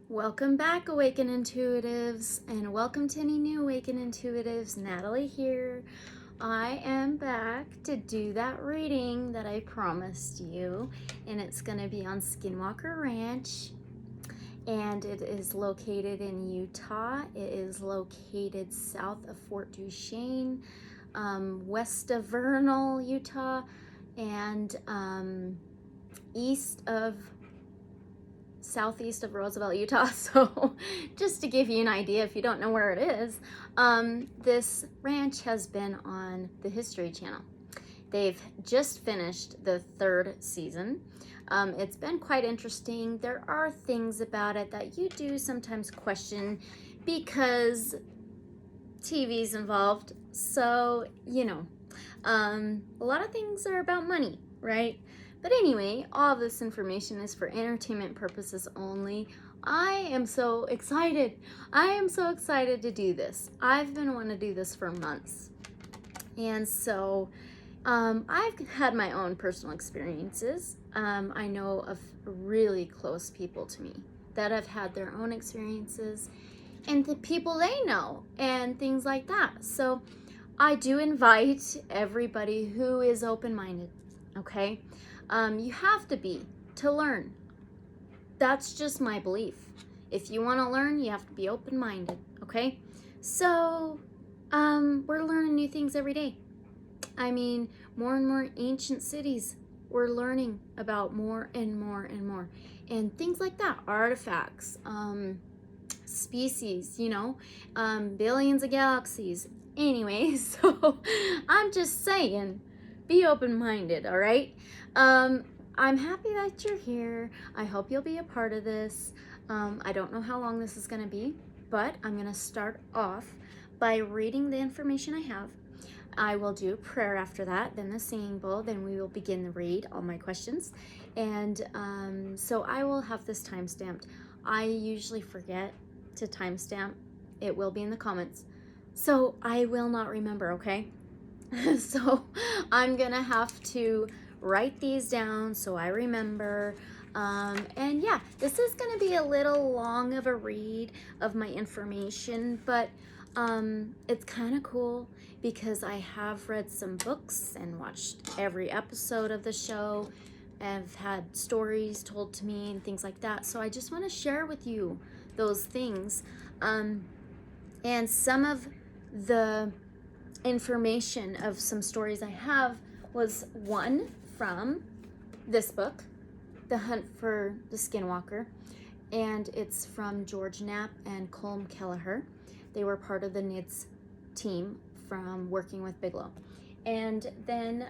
Welcome back, Awaken Intuitives, and welcome to any new Awaken Intuitives. Natalie here. I am back to do that reading that I promised you, and it's going to be on Skinwalker Ranch, and it is located in Utah. It is located south of Fort Duchesne, west of Vernal, Utah, and southeast of Roosevelt, Utah. So just to give you an idea, if you don't know where it is, this ranch has been on the History Channel. They've just finished the 3rd season. It's been quite interesting. There are things about it that you do sometimes question because TV's involved. So, a lot of things are about money, right? But anyway, all of this information is for entertainment purposes only. I am so excited. I am so excited to do this. I've been wanting to do this for months. And so I've had my own personal experiences. I know of really close people to me that have had their own experiences and the people they know and things like that. So I do invite everybody who is open-minded, okay? You have to be to learn. That's just my belief. If you want to learn, you have to be open-minded, okay? So, we're learning new things every day. I mean, more and more ancient cities, we're learning about more and more and more. And things like that, artifacts, species, billions of galaxies. Anyway, so I'm just saying, be open-minded, all right? I'm happy that you're here. I hope you'll be a part of this. I don't know how long this is going to be, but I'm going to start off by reading the information I have. I will do a prayer after that, then the singing bowl, then we will begin to read all my questions. And so I will have this time-stamped. I usually forget to timestamp. It will be in the comments. So I will not remember, okay? So I'm gonna have to write these down so I remember. And yeah, this is gonna be a little long of a read of my information, but it's kind of cool because I have read some books and watched every episode of the show. I've had stories told to me and things like that. So I just want to share with you those things. And some of the information of some stories I have was one from this book, The Hunt for the Skinwalker, and it's from George Knapp and Colm Kelleher. They were part of the NIDS team from working with Bigelow. And then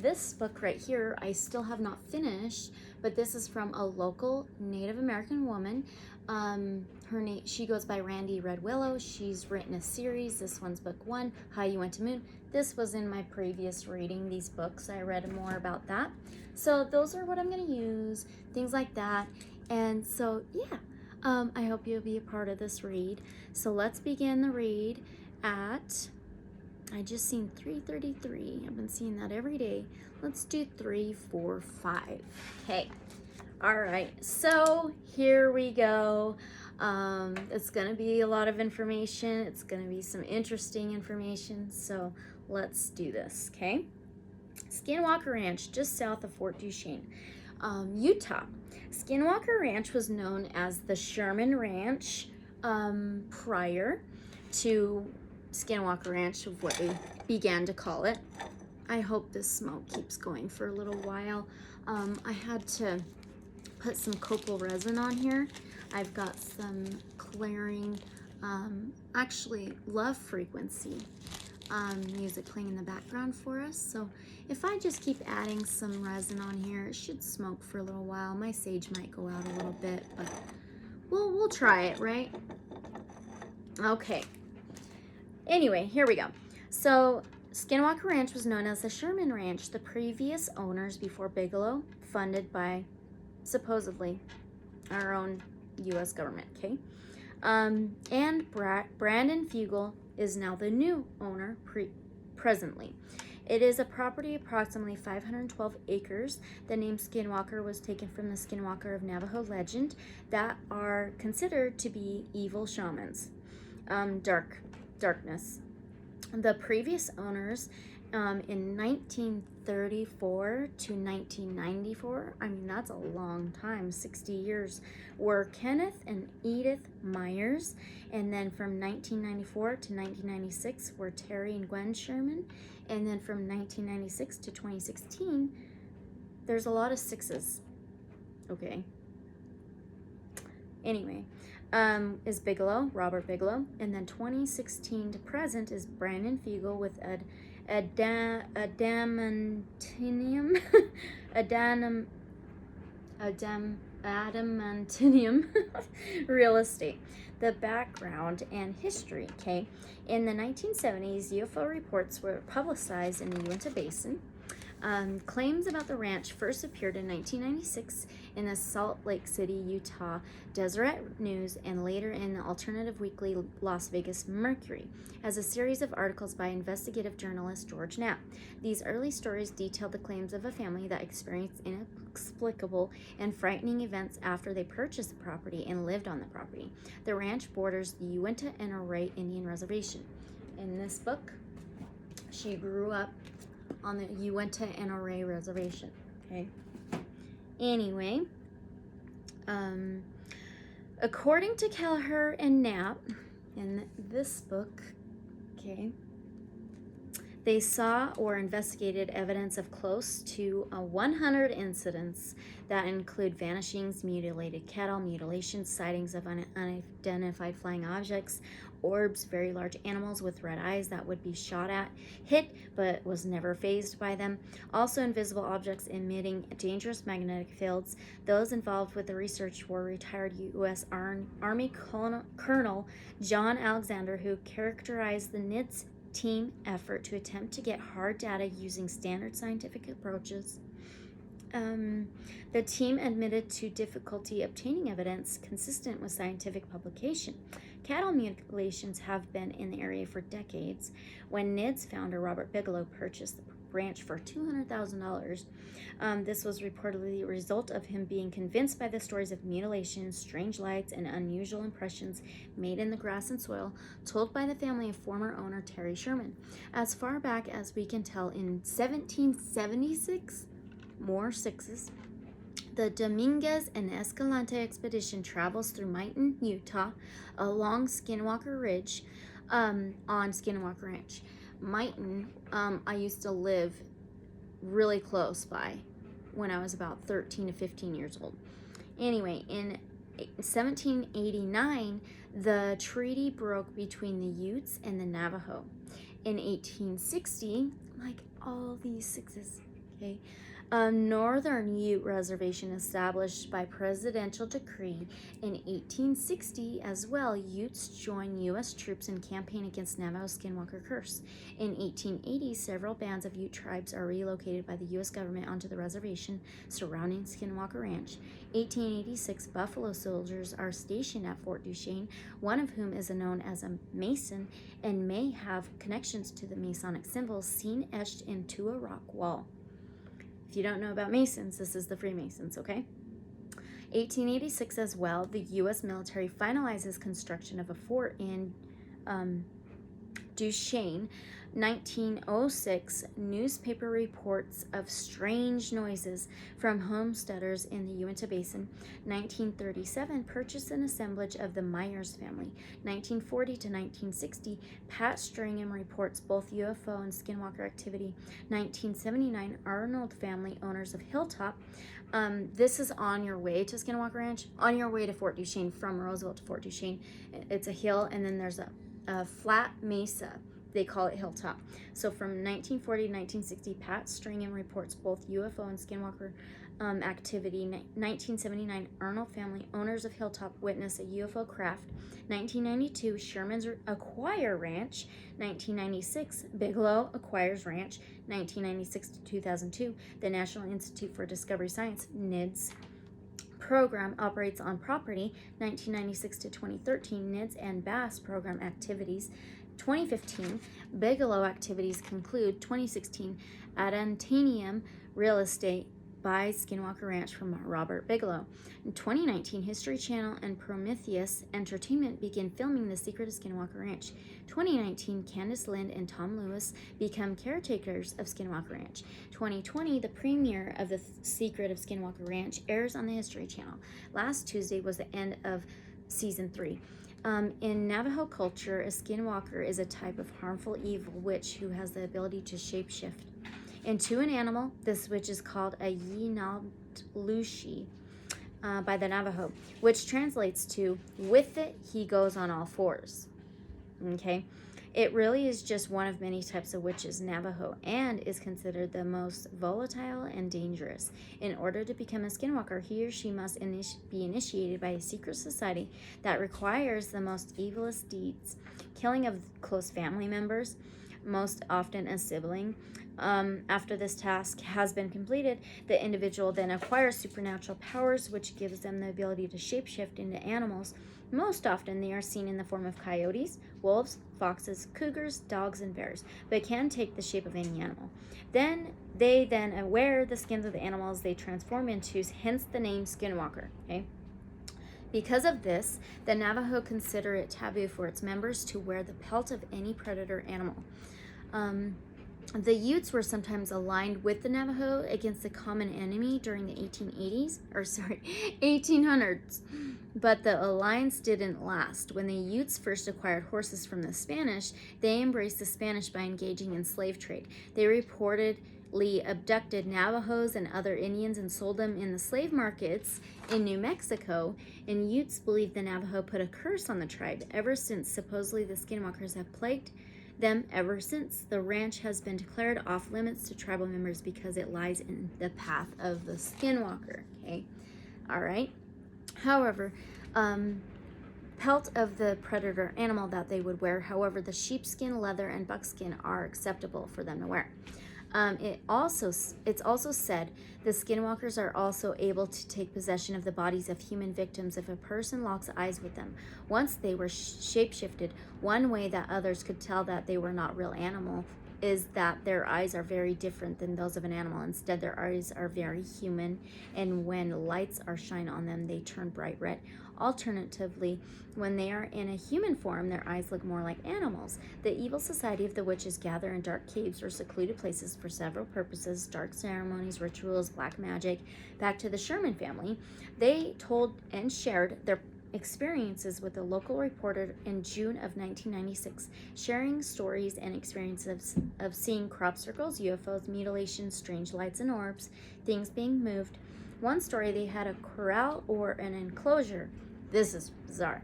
this book right here, I still have not finished, but this is from a local Native American woman. Her name, she goes by Randy Red Willow. She's written a series. This one's book 1, How You Went to Moon. This was in my previous reading, these books. I read more about that. So those are what I'm going to use, things like that. And so, yeah, I hope you'll be a part of this read. So let's begin the read at, I just seen 3:33. I've been seeing that every day. Let's do 3, 4, 5. Okay. All right. So here we go. It's going to be a lot of information. It's going to be some interesting information. So let's do this. Okay. Skinwalker Ranch, just south of Fort Duchesne, Utah. Skinwalker Ranch was known as the Sherman Ranch prior to Skinwalker Ranch, of what we began to call it. I hope this smoke keeps going for a little while. I had to put some copal resin on here. I've got some clearing, actually love frequency music playing in the background for us. So if I just keep adding some resin on here, it should smoke for a little while. My sage might go out a little bit, but we'll try it, right? Okay. Anyway, here we go. So Skinwalker Ranch was known as the Sherman Ranch. The previous owners before Bigelow, funded by supposedly our own U.S. government, okay? And Brandon Fugel is now the new owner presently. It is a property approximately 512 acres. The name Skinwalker was taken from the Skinwalker of Navajo legend that are considered to be evil shamans. Darkness. The previous owners in 1934 to 1994, I mean, that's a long time, 60 years, were Kenneth and Edith Myers. And then from 1994 to 1996 were Terry and Gwen Sherman. And then from 1996 to 2016, there's a lot of sixes. Okay. Anyway, is Bigelow, Robert Bigelow. And then 2016 to present is Brandon Fiegel with adamantium real estate. The background and history. Okay, in the 1970s, UFO reports were publicized in the Uinta Basin. Claims about the ranch first appeared in 1996 in the Salt Lake City, Utah Deseret News, and later in the alternative weekly Las Vegas Mercury, as a series of articles by investigative journalist George Knapp. These early stories detailed the claims of a family that experienced inexplicable and frightening events after they purchased the property and lived on the property. The ranch borders the Uinta and Array Indian Reservation. In this book, she grew up on the Uinta and Array Reservation. Okay. Anyway, according to Kelleher and Knapp, in this book, okay, they saw or investigated evidence of close to 100 incidents that include vanishings, mutilated cattle, mutilations, sightings of unidentified flying objects, orbs, very large animals with red eyes that would be shot at, hit, but was never phased by them. Also invisible objects emitting dangerous magnetic fields. Those involved with the research were retired U.S. Army Colonel John Alexander, who characterized the NIDS team effort to attempt to get hard data using standard scientific approaches. The team admitted to difficulty obtaining evidence consistent with scientific publication. Cattle mutilations have been in the area for decades. When NIDS founder Robert Bigelow purchased the ranch for $200,000, this was reportedly a result of him being convinced by the stories of mutilations, strange lights, and unusual impressions made in the grass and soil told by the family of former owner Terry Sherman. As far back as we can tell, in 1776, more sixes, the Dominguez and Escalante expedition travels through Mighton, Utah, along Skinwalker Ridge, on Skinwalker Ranch. Mighton, I used to live really close by when I was about 13 to 15 years old. Anyway, in 1789, the treaty broke between the Utes and the Navajo. In 1860, like all these sixes, okay, Northern Ute Reservation established by presidential decree in 1860 as well. Utes joined U.S. troops in campaign against Navajo Skinwalker curse. In 1880, several bands of Ute tribes are relocated by the U.S. government onto the reservation surrounding Skinwalker Ranch. 1886, Buffalo soldiers are stationed at Fort Duchesne, one of whom is known as a Mason and may have connections to the Masonic symbols seen etched into a rock wall. If you don't know about Masons, this is the Freemasons, okay? 1886 as well, the U.S. military finalizes construction of a fort in Duchesne. 1906, newspaper reports of strange noises from homesteaders in the Uinta Basin. 1937, purchase and assemblage of the Myers family. 1940 to 1960, Pat Stringham reports both UFO and Skinwalker activity. 1979, Arnold family, owners of Hilltop. This is on your way to Skinwalker Ranch, on your way to Fort Duchesne, from Roosevelt to Fort Duchesne. It's a hill, and then there's a flat mesa. They call it Hilltop. So from 1940 to 1960, Pat Stringham reports both UFO and Skinwalker activity. 1979, Arnold family, owners of Hilltop, witness a UFO craft. 1992, Sherman's acquire ranch. 1996, Bigelow acquires ranch. 1996 to 2002, the National Institute for Discovery Science, NIDS, program operates on property. 1996 to 2013, NIDS and BASS program activities. 2015, Bigelow activities conclude. 2016, Adantanium Real Estate buys Skinwalker Ranch from Robert Bigelow. In 2019, History Channel and Prometheus Entertainment begin filming The Secret of Skinwalker Ranch. 2019, Candace Lind and Tom Lewis become caretakers of Skinwalker Ranch. 2020, the premiere of The Secret of Skinwalker Ranch airs on the History Channel. Last Tuesday was the end of season 3. In Navajo culture, a skinwalker is a type of harmful evil witch who has the ability to shapeshift into an animal. This witch is called a Yinaltlushi by the Navajo, which translates to, with it, he goes on all fours. Okay? It really is just one of many types of witches, Navajo, and is considered the most volatile and dangerous. In order to become a skinwalker, he or she must be initiated by a secret society that requires the most evilest deeds, killing of close family members, most often a sibling. After this task has been completed, the individual then acquires supernatural powers, which gives them the ability to shapeshift into animals. Most often, they are seen in the form of coyotes, wolves, foxes, cougars, dogs, and bears, but can take the shape of any animal. They wear the skins of the animals they transform into, hence the name Skinwalker. Okay. Because of this, the Navajo consider it taboo for its members to wear the pelt of any predator animal. The Utes were sometimes aligned with the Navajo against the common enemy during the 1800s, but the alliance didn't last. When the Utes first acquired horses from the Spanish, they embraced the Spanish by engaging in slave trade. They reportedly abducted Navajos and other Indians and sold them in the slave markets in New Mexico, and Utes believe the Navajo put a curse on the tribe. Ever since, supposedly the skinwalkers have plagued them ever since. The ranch has been declared off limits to tribal members because it lies in the path of the skinwalker. Okay, all right. However, pelt of the predator animal that they would wear. However, the sheepskin, leather, and buckskin are acceptable for them to wear. It's also said the skinwalkers are also able to take possession of the bodies of human victims if a person locks eyes with them. Once they were shapeshifted, one way that others could tell that they were not real animal is that their eyes are very different than those of an animal. Instead, their eyes are very human, and when lights are shined on them, they turn bright red. Alternatively, when they are in a human form, their eyes look more like animals. The evil society of the witches gather in dark caves or secluded places for several purposes: dark ceremonies, rituals, black magic. Back to the Sherman family, they told and shared their experiences with a local reporter in June of 1996, sharing stories and experiences of seeing crop circles, UFOs, mutilations, strange lights and orbs, things being moved. One story, they had a corral or an enclosure. This is bizarre.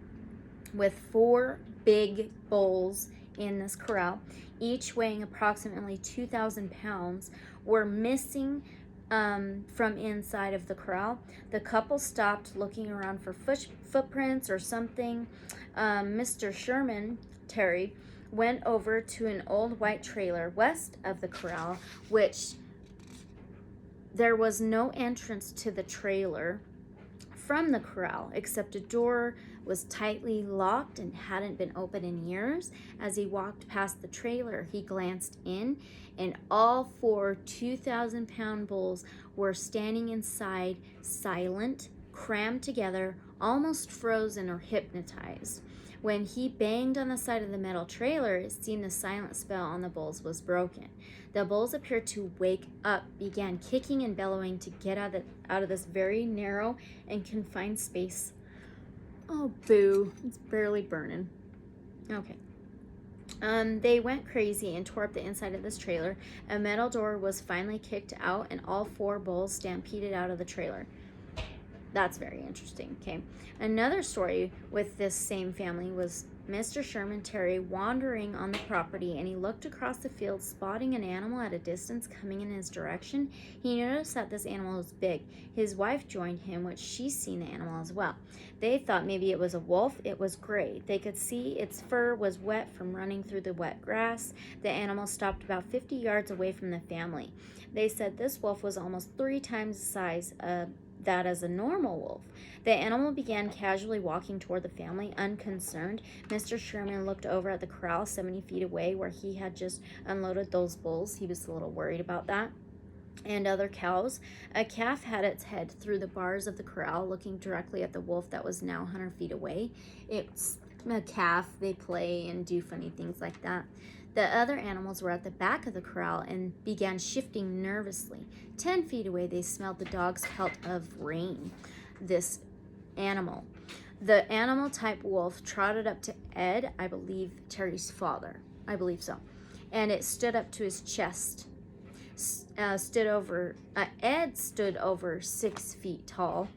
With 4 big bulls in this corral, each weighing approximately 2,000 pounds, were missing from inside of the corral. The couple stopped looking around for footprints or something. Mr. Sherman, Terry, went over to an old white trailer west of the corral, which there was no entrance to the trailer from the corral, except a door was tightly locked and hadn't been opened in years. As he walked past the trailer, he glanced in, and all 4 2,000-pound bulls were standing inside, silent, crammed together, almost frozen or hypnotized. When he banged on the side of the metal trailer, it seemed the silent spell on the bulls was broken. The bulls appeared to wake up, began kicking and bellowing to get out of this very narrow and confined space. Oh, boo. It's barely burning. Okay. They went crazy and tore up the inside of this trailer. A metal door was finally kicked out, and all 4 bulls stampeded out of the trailer. That's very interesting. Okay. Another story with this same family was Mr. Sherman Terry wandering on the property, and he looked across the field, spotting an animal at a distance coming in his direction. He noticed that this animal was big. His wife joined him, which she's seen the animal as well. They thought maybe it was a wolf. It was gray. They could see its fur was wet from running through the wet grass. The animal stopped about 50 yards away from the family. They said this wolf was almost 3 times the size of that as a normal wolf. The animal began casually walking toward the family, unconcerned. Mr. Sherman looked over at the corral 70 feet away where he had just unloaded those bulls. He was a little worried about that. And other cows. A calf had its head through the bars of the corral, looking directly at the wolf that was now 100 feet away. It's a calf. They play and do funny things like that. The other animals were at the back of the corral and began shifting nervously. 10 feet away, they smelled the dog's pelt of rain. This animal. The animal-type wolf trotted up to Ed, I believe Terry's father. I believe so. And it stood up to his chest. Ed stood over 6 feet tall.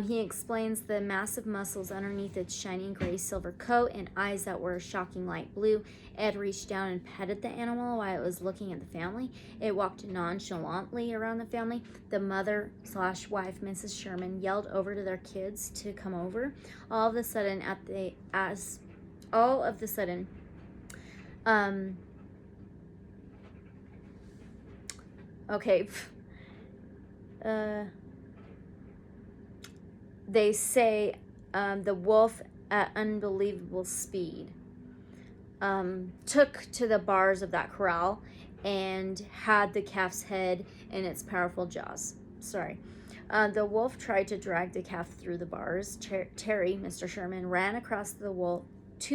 He explains the massive muscles underneath its shining gray silver coat and eyes that were a shocking light blue. Ed reached down and petted the animal while it was looking at the family. It walked nonchalantly around the family. The mother/wife, Mrs. Sherman, yelled over to their kids to come over. All of a sudden, okay. They say the wolf at unbelievable speed took to the bars of that corral and had the calf's head in its powerful jaws. The wolf tried to drag the calf through the bars. Terry, Mr. Sherman, ran across to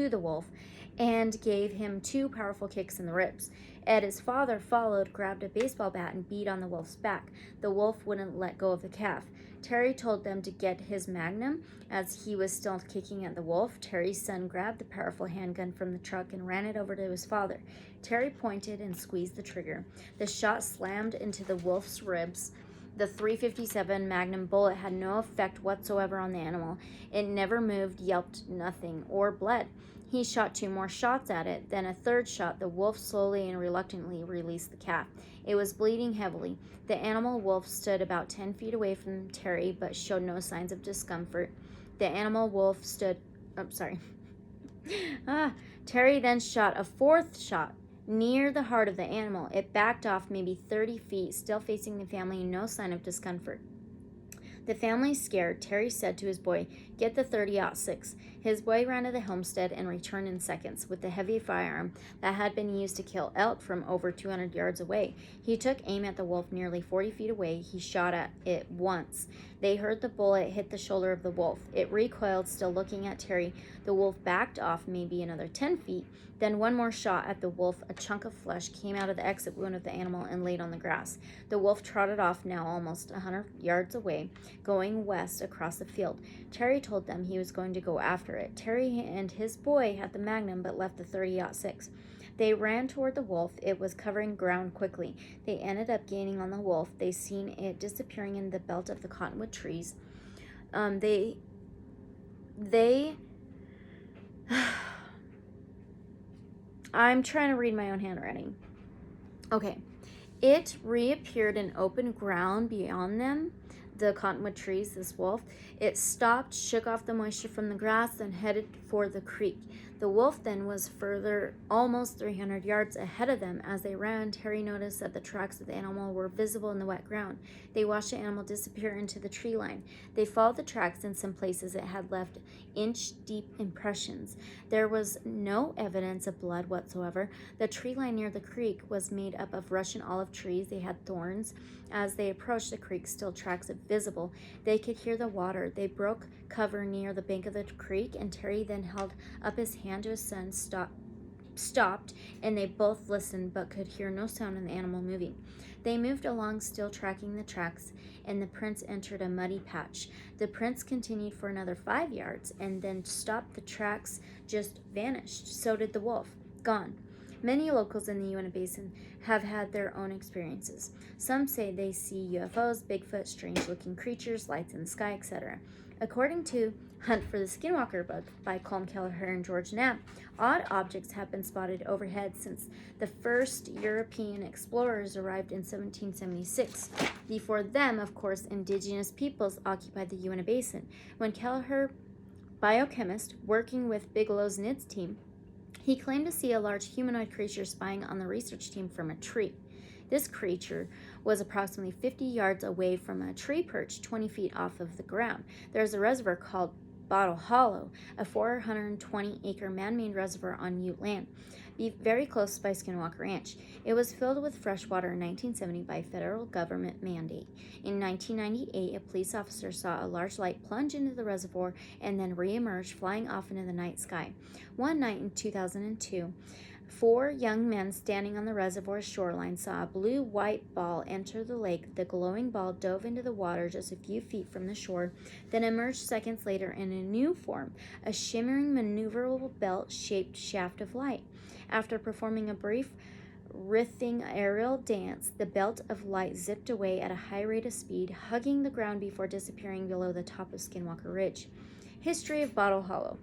the wolf and gave him 2 powerful kicks in the ribs. Ed, his father, followed, grabbed a baseball bat, and beat on the wolf's back. The wolf wouldn't let go of the calf. Terry told them to get his magnum. As he was still kicking at the wolf, Terry's son grabbed the powerful handgun from the truck and ran it over to his father. Terry pointed and squeezed the trigger. The shot slammed into the wolf's ribs. The .357 Magnum bullet had no effect whatsoever on the animal. It never moved, yelped, nothing, or bled. He shot 2 more shots at it. Then a 3rd shot. The wolf slowly and reluctantly released the calf. It was bleeding heavily. The animal wolf stood about 10 feet away from Terry, but showed no signs of discomfort. The animal wolf stood... Terry then shot a 4th shot near the heart of the animal. It backed off maybe 30 feet, still facing the family, no sign of discomfort. The family scared. Terry said to his boy, "Get the .30-06. His boy ran to the homestead and returned in seconds with the heavy firearm that had been used to kill elk from over 200 yards away. He took aim at the wolf nearly 40 feet away. He shot at it once. They heard the bullet hit the shoulder of the wolf. It recoiled, still looking at Terry. The wolf backed off maybe another 10 feet. Then 1 more shot at the wolf. A chunk of flesh came out of the exit wound of the animal and laid on the grass. The wolf trotted off, now almost 100 yards away, going west across the field. Terry told them he was going to go after it. Terry and his boy had the Magnum but left the .30-06. They ran toward the wolf. It was covering ground quickly. They ended up gaining on the wolf. They seen it disappearing in the belt of the cottonwood trees. I'm trying to read my own handwriting. Okay. It reappeared in open ground beyond them, the cottonwood trees, this wolf. It stopped, shook off the moisture from the grass, and headed for the creek. The wolf then was further, almost 300 yards ahead of them. As they ran, Terry noticed that the tracks of the animal were visible in the wet ground. They watched the animal disappear into the tree line. They followed the tracks. In some places it had left inch-deep impressions. There was no evidence of blood whatsoever. The tree line near the creek was made up of Russian olive trees. They had thorns. As they approached the creek, still tracks visible. They could hear the water. They broke cover near the bank of the creek, and Terry then held up his hand to his son, stopped, and they both listened but could hear no sound of the animal moving. They moved along, still tracking the tracks, and the prince entered a muddy patch. The prince continued for another 5 yards and then stopped. The tracks just vanished. So did the wolf. Gone. Many locals in the Uinta Basin have had their own experiences. Some say they see UFOs, Bigfoot, strange-looking creatures, lights in the sky, etc. According to Hunt for the Skinwalker book by Colm Kelleher and George Knapp, odd objects have been spotted overhead since the first European explorers arrived in 1776. Before them, of course, indigenous peoples occupied the Uinta Basin. When Kelleher, biochemist working with Bigelow's NIDS team, he claimed to see a large humanoid creature spying on the research team from a tree. This creature was approximately 50 yards away from a tree perch 20 feet off of the ground. There is a reservoir called Bottle Hollow, a 420-acre man-made reservoir on Ute land, very close by Skinwalker Ranch. It was filled with fresh water in 1970 by federal government mandate. In 1998, a police officer saw a large light plunge into the reservoir and then re-emerge, flying off into the night sky. One night in 2002, 4 young men standing on the reservoir's shoreline saw a blue-white ball enter the lake. The glowing ball dove into the water just a few feet from the shore, then emerged seconds later in a new form, a shimmering, maneuverable belt-shaped shaft of light. After performing a brief, writhing aerial dance, the belt of light zipped away at a high rate of speed, hugging the ground before disappearing below the top of Skinwalker Ridge. History of Bottle Hollow.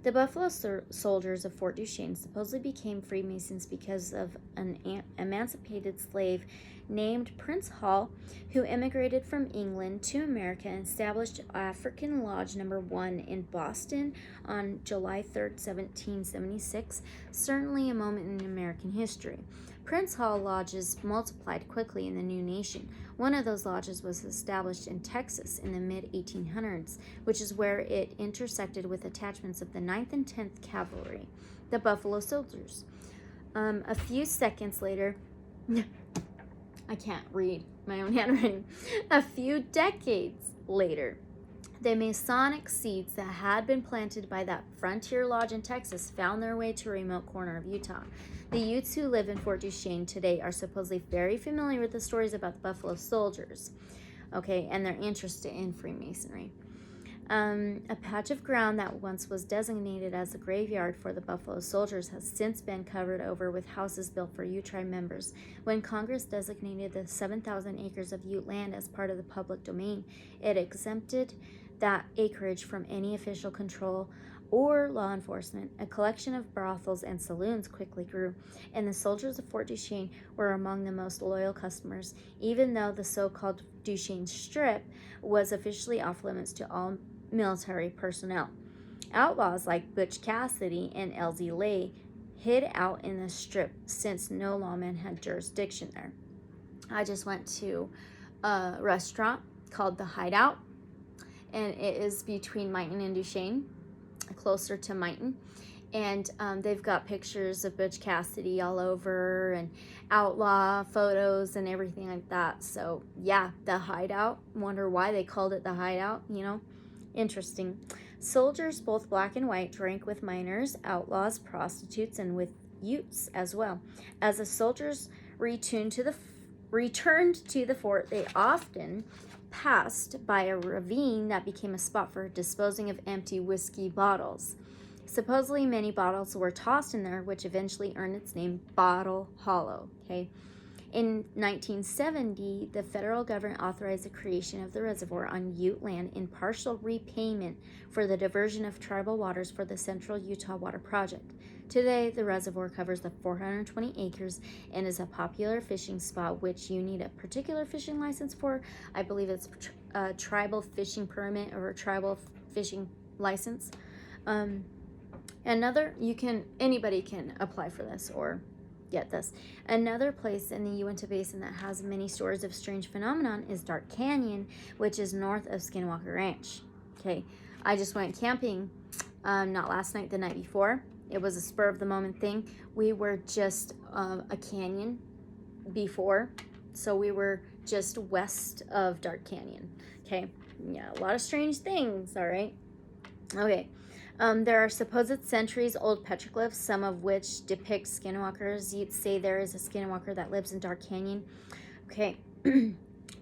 The Buffalo soldiers of Fort Duchesne supposedly became Freemasons because of an emancipated slave named Prince Hall, who immigrated from England to America and established African Lodge No. 1 in Boston on July 3, 1776, certainly a moment in American history. Prince Hall lodges multiplied quickly in the new nation. One of those lodges was established in Texas in the mid-1800s, which is where it intersected with attachments of the 9th and 10th Cavalry, the Buffalo Soldiers. A few seconds later, I can't read my own handwriting. A few decades later, the Masonic seeds that had been planted by that frontier lodge in Texas found their way to a remote corner of Utah. The Utes who live in Fort Duchesne today are supposedly very familiar with the stories about the Buffalo Soldiers, okay, and they're interested in Freemasonry. A patch of ground that once was designated as a graveyard for the Buffalo Soldiers has since been covered over with houses built for Ute tribe members. When Congress designated the 7,000 acres of Ute land as part of the public domain, it exempted that acreage from any official control or law enforcement. A collection of brothels and saloons quickly grew, and the soldiers of Fort Duchesne were among the most loyal customers, even though the so-called Duchesne Strip was officially off limits to all military personnel. Outlaws like Butch Cassidy and Elsie Lay hid out in the Strip since no lawman had jurisdiction there. I just went to a restaurant called The Hideout, and it is between Mighton and Duchesne, closer to Mighton, and they've got pictures of Butch Cassidy all over and outlaw photos and everything like that. So yeah, The Hideout. Wonder why they called it The Hideout, you know? Interesting. Soldiers, both black and white, drank with miners, outlaws, prostitutes, and with Utes as well. As the soldiers returned to the fort, they often passed by a ravine that became a spot for disposing of empty whiskey bottles. Supposedly, many bottles were tossed in there, which eventually earned its name Bottle Hollow. Okay. In 1970, the federal government authorized the creation of the reservoir on Ute land in partial repayment for the diversion of tribal waters for the Central Utah Water Project. Today, the reservoir covers the 420 acres and is a popular fishing spot, which you need a particular fishing license for. I believe it's a tribal fishing permit or a tribal fishing license. Anybody can apply for this or get this. Another place in the Uinta Basin that has many stories of strange phenomenon is Dark Canyon, which is north of Skinwalker Ranch. Okay, I just went camping, not last night, the night before. It was a spur of the moment thing. We were just a canyon before, so we were just west of Dark Canyon. Okay, yeah, a lot of strange things. All right, okay. There are supposed centuries-old petroglyphs, some of which depict skinwalkers. You'd say there is a skinwalker that lives in Dark Canyon. Okay.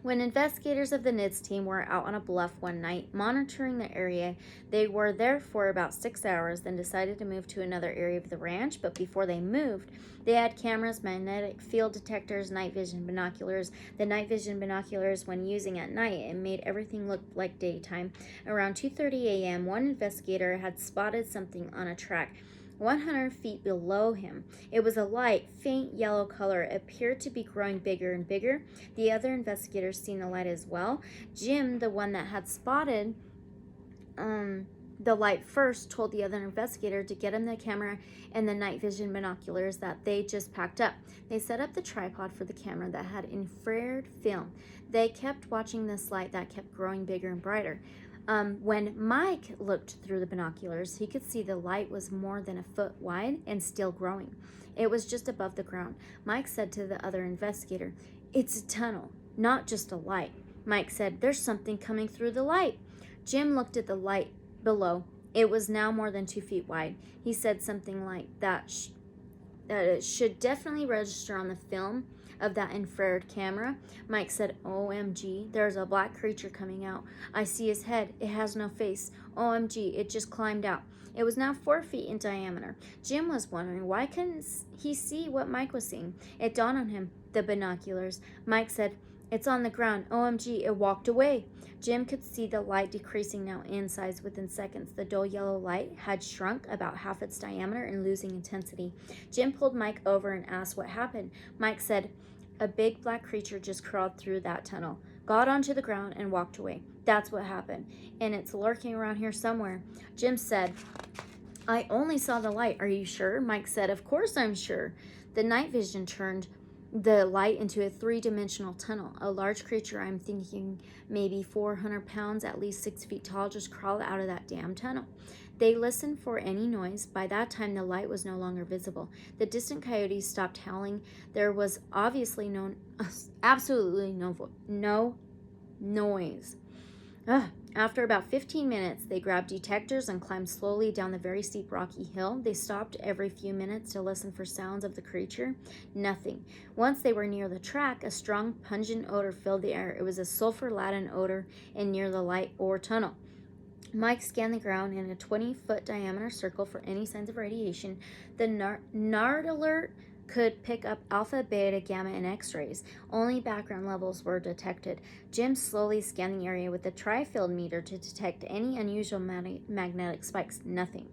When investigators of the NIDS team were out on a bluff one night monitoring the area, they were there for about 6 hours, then decided to move to another area of the ranch. But before they moved, they had cameras, magnetic field detectors, night vision binoculars. The night vision binoculars, when using at night, it made everything look like daytime. Around 2:30 a.m., one investigator had spotted something on a track 100 feet below him. It was a light, faint yellow color. It appeared to be growing bigger and bigger. The other investigators seen the light as well. Jim, the one that had spotted the light first told the other investigator to get him the camera and the night vision binoculars that they just packed up. They set up the tripod for the camera that had infrared film. They kept watching this light that kept growing bigger and brighter. When Mike looked through the binoculars, he could see the light was more than a foot wide and still growing. It was just above the ground. Mike said to the other investigator, "It's a tunnel, not just a light." Mike said, "There's something coming through the light." Jim looked at the light below. It was now more than 2 feet wide. He said something like that it should definitely register on the film of that infrared camera. Mike said, "OMG, there's a black creature coming out. I see his head. It has no face. OMG, it just climbed out." It was now 4 feet in diameter. Jim was wondering why couldn't he see what Mike was seeing. It dawned on him, the binoculars. Mike said, "It's on the ground. OMG, it walked away." Jim could see the light decreasing now in size within seconds. The dull yellow light had shrunk about half its diameter and losing intensity. Jim pulled Mike over and asked what happened. Mike said, "A big black creature just crawled through that tunnel, got onto the ground, and walked away. That's what happened. And it's lurking around here somewhere." Jim said, "I only saw the light. Are you sure?" Mike said, "Of course I'm sure." The night vision turned the light into a 3-dimensional tunnel. A large creature, I'm thinking maybe 400 pounds, at least 6 feet tall, just crawled out of that damn tunnel. They listened for any noise. By that time, the light was no longer visible. The distant coyotes stopped howling. There was obviously absolutely no noise. After about 15 minutes, they grabbed detectors and climbed slowly down the very steep rocky hill. They stopped every few minutes to listen for sounds of the creature. Nothing. Once they were near the track, a strong, pungent odor filled the air. It was a sulfur-laden odor and near the light or tunnel. Mike scanned the ground in a 20-foot diameter circle for any signs of radiation. The NARD alert could pick up alpha, beta, gamma, and x-rays. Only background levels were detected. Jim slowly scanned the area with the tri-field meter to detect any unusual magnetic spikes. Nothing.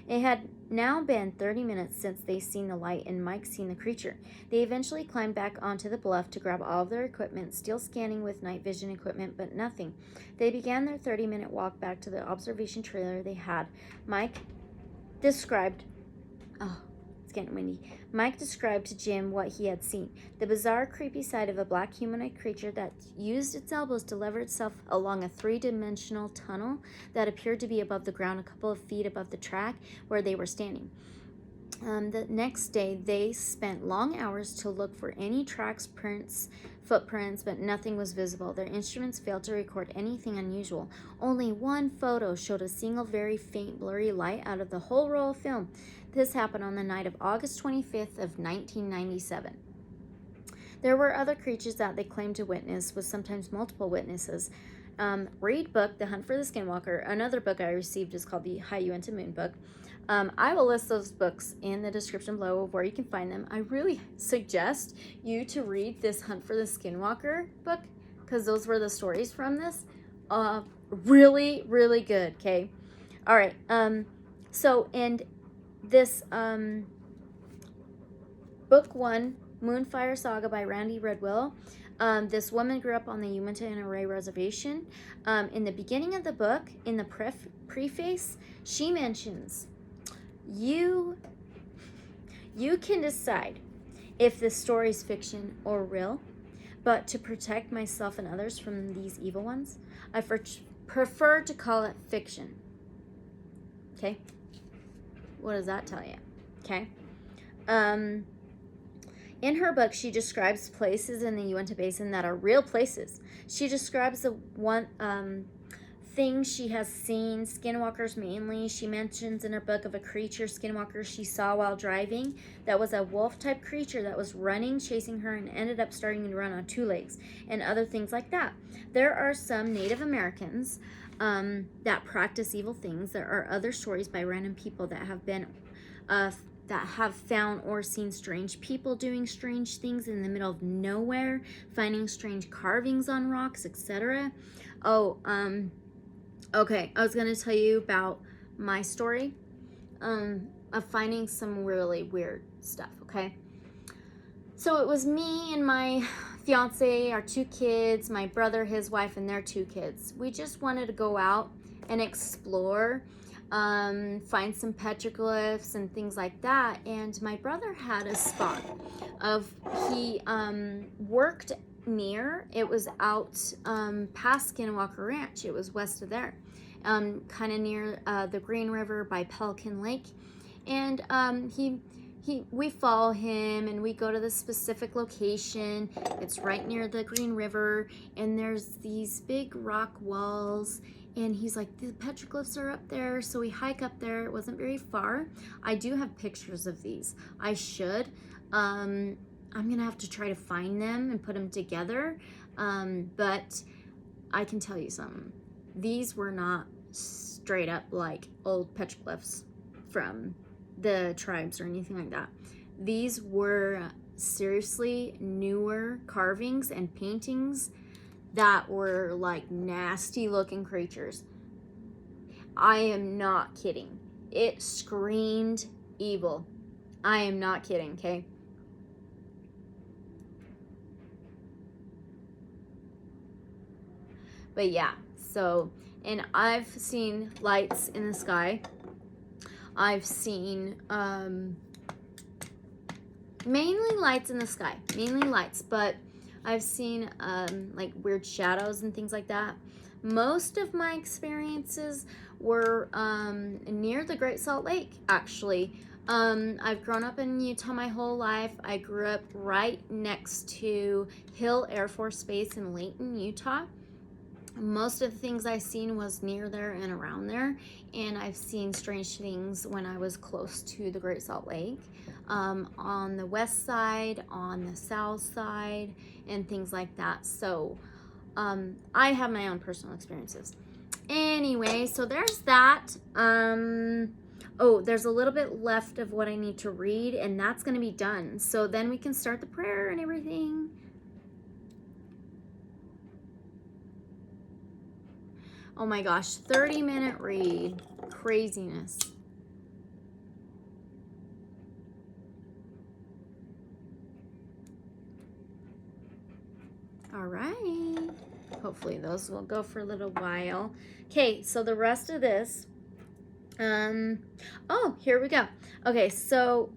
It had now been 30 minutes since they seen the light and Mike seen the creature. They eventually climbed back onto the bluff to grab all of their equipment, still scanning with night vision equipment, but nothing. They began their 30-minute walk back to the observation trailer they had. Mike described to Jim what he had seen. The bizarre, creepy sight of a black humanoid creature that used its elbows to lever itself along a 3-dimensional tunnel that appeared to be above the ground a couple of feet above the track where they were standing. The next day, they spent long hours to look for any tracks, prints, footprints, but nothing was visible. Their instruments failed to record anything unusual. Only one photo showed a single very faint, blurry light out of the whole roll of film. This happened on the night of August 25th of 1997. There were other creatures that they claimed to witness, with sometimes multiple witnesses. Read book, The Hunt for the Skinwalker. Another book I received is called the High Uinta Moon book. I will list those books in the description below of where you can find them. I really suggest you to read this Hunt for the Skinwalker book, because those were the stories from this. Really, really good, okay? All right, so in this book 1, Moonfire Saga by Randy Redwell, this woman grew up on the Uinta and Array Reservation. In the beginning of the book, in the preface, she mentions, you can decide if this story is fiction or real, but to protect myself and others from these evil ones, I prefer to call it fiction. Okay? What does that tell you? Okay? In her book, she describes places in the Uinta Basin that are real places. She describes the one things she has seen, skinwalkers mainly. She mentions in her book of a creature, skinwalker, she saw while driving that was a wolf-type creature that was running, chasing her, and ended up starting to run on 2 legs, and other things like that. There are some Native Americans that practice evil things. There are other stories by random people that have been that have found or seen strange people doing strange things in the middle of nowhere, finding strange carvings on rocks, etc. Okay, I was going to tell you about my story of finding some really weird stuff, okay? So it was me and my fiance, our 2 kids, my brother, his wife, and their 2 kids. We just wanted to go out and explore. find some petroglyphs and things like that. And my brother had a spot of, he worked near, it was out past Skinwalker Ranch. It was west of there, kind of near the Green River by Pelican Lake. And we follow him and we go to the specific location. It's right near the Green River, and there's these big rock walls, and he's like, the petroglyphs are up there. So we hike up there. It wasn't very far. I do have pictures of these. I should. I'm gonna have to try to find them and put them together. But I can tell you something. These were not straight up like old petroglyphs from the tribes or anything like that. These were seriously newer carvings and paintings that were like nasty looking creatures. I am not kidding. It screamed evil. I am not kidding, okay? But yeah, so, and I've seen lights in the sky. I've seen mainly lights in the sky, mainly lights, but I've seen like weird shadows and things like that. Most of my experiences were near the Great Salt Lake, actually. I've grown up in Utah my whole life. I grew up right next to Hill Air Force Base in Layton, Utah. Most of the things I've seen was near there and around there, and I've seen strange things when I was close to the Great Salt Lake, on the west side, on the south side, and things like that. So I have my own personal experiences. Anyway, so there's that. Oh, there's a little bit left of what I need to read, and that's going to be done. So then we can start the prayer and everything. Oh my gosh, 30-minute read. Craziness. All right. Hopefully those will go for a little while. Okay, so the rest of this, oh, here we go. Okay, so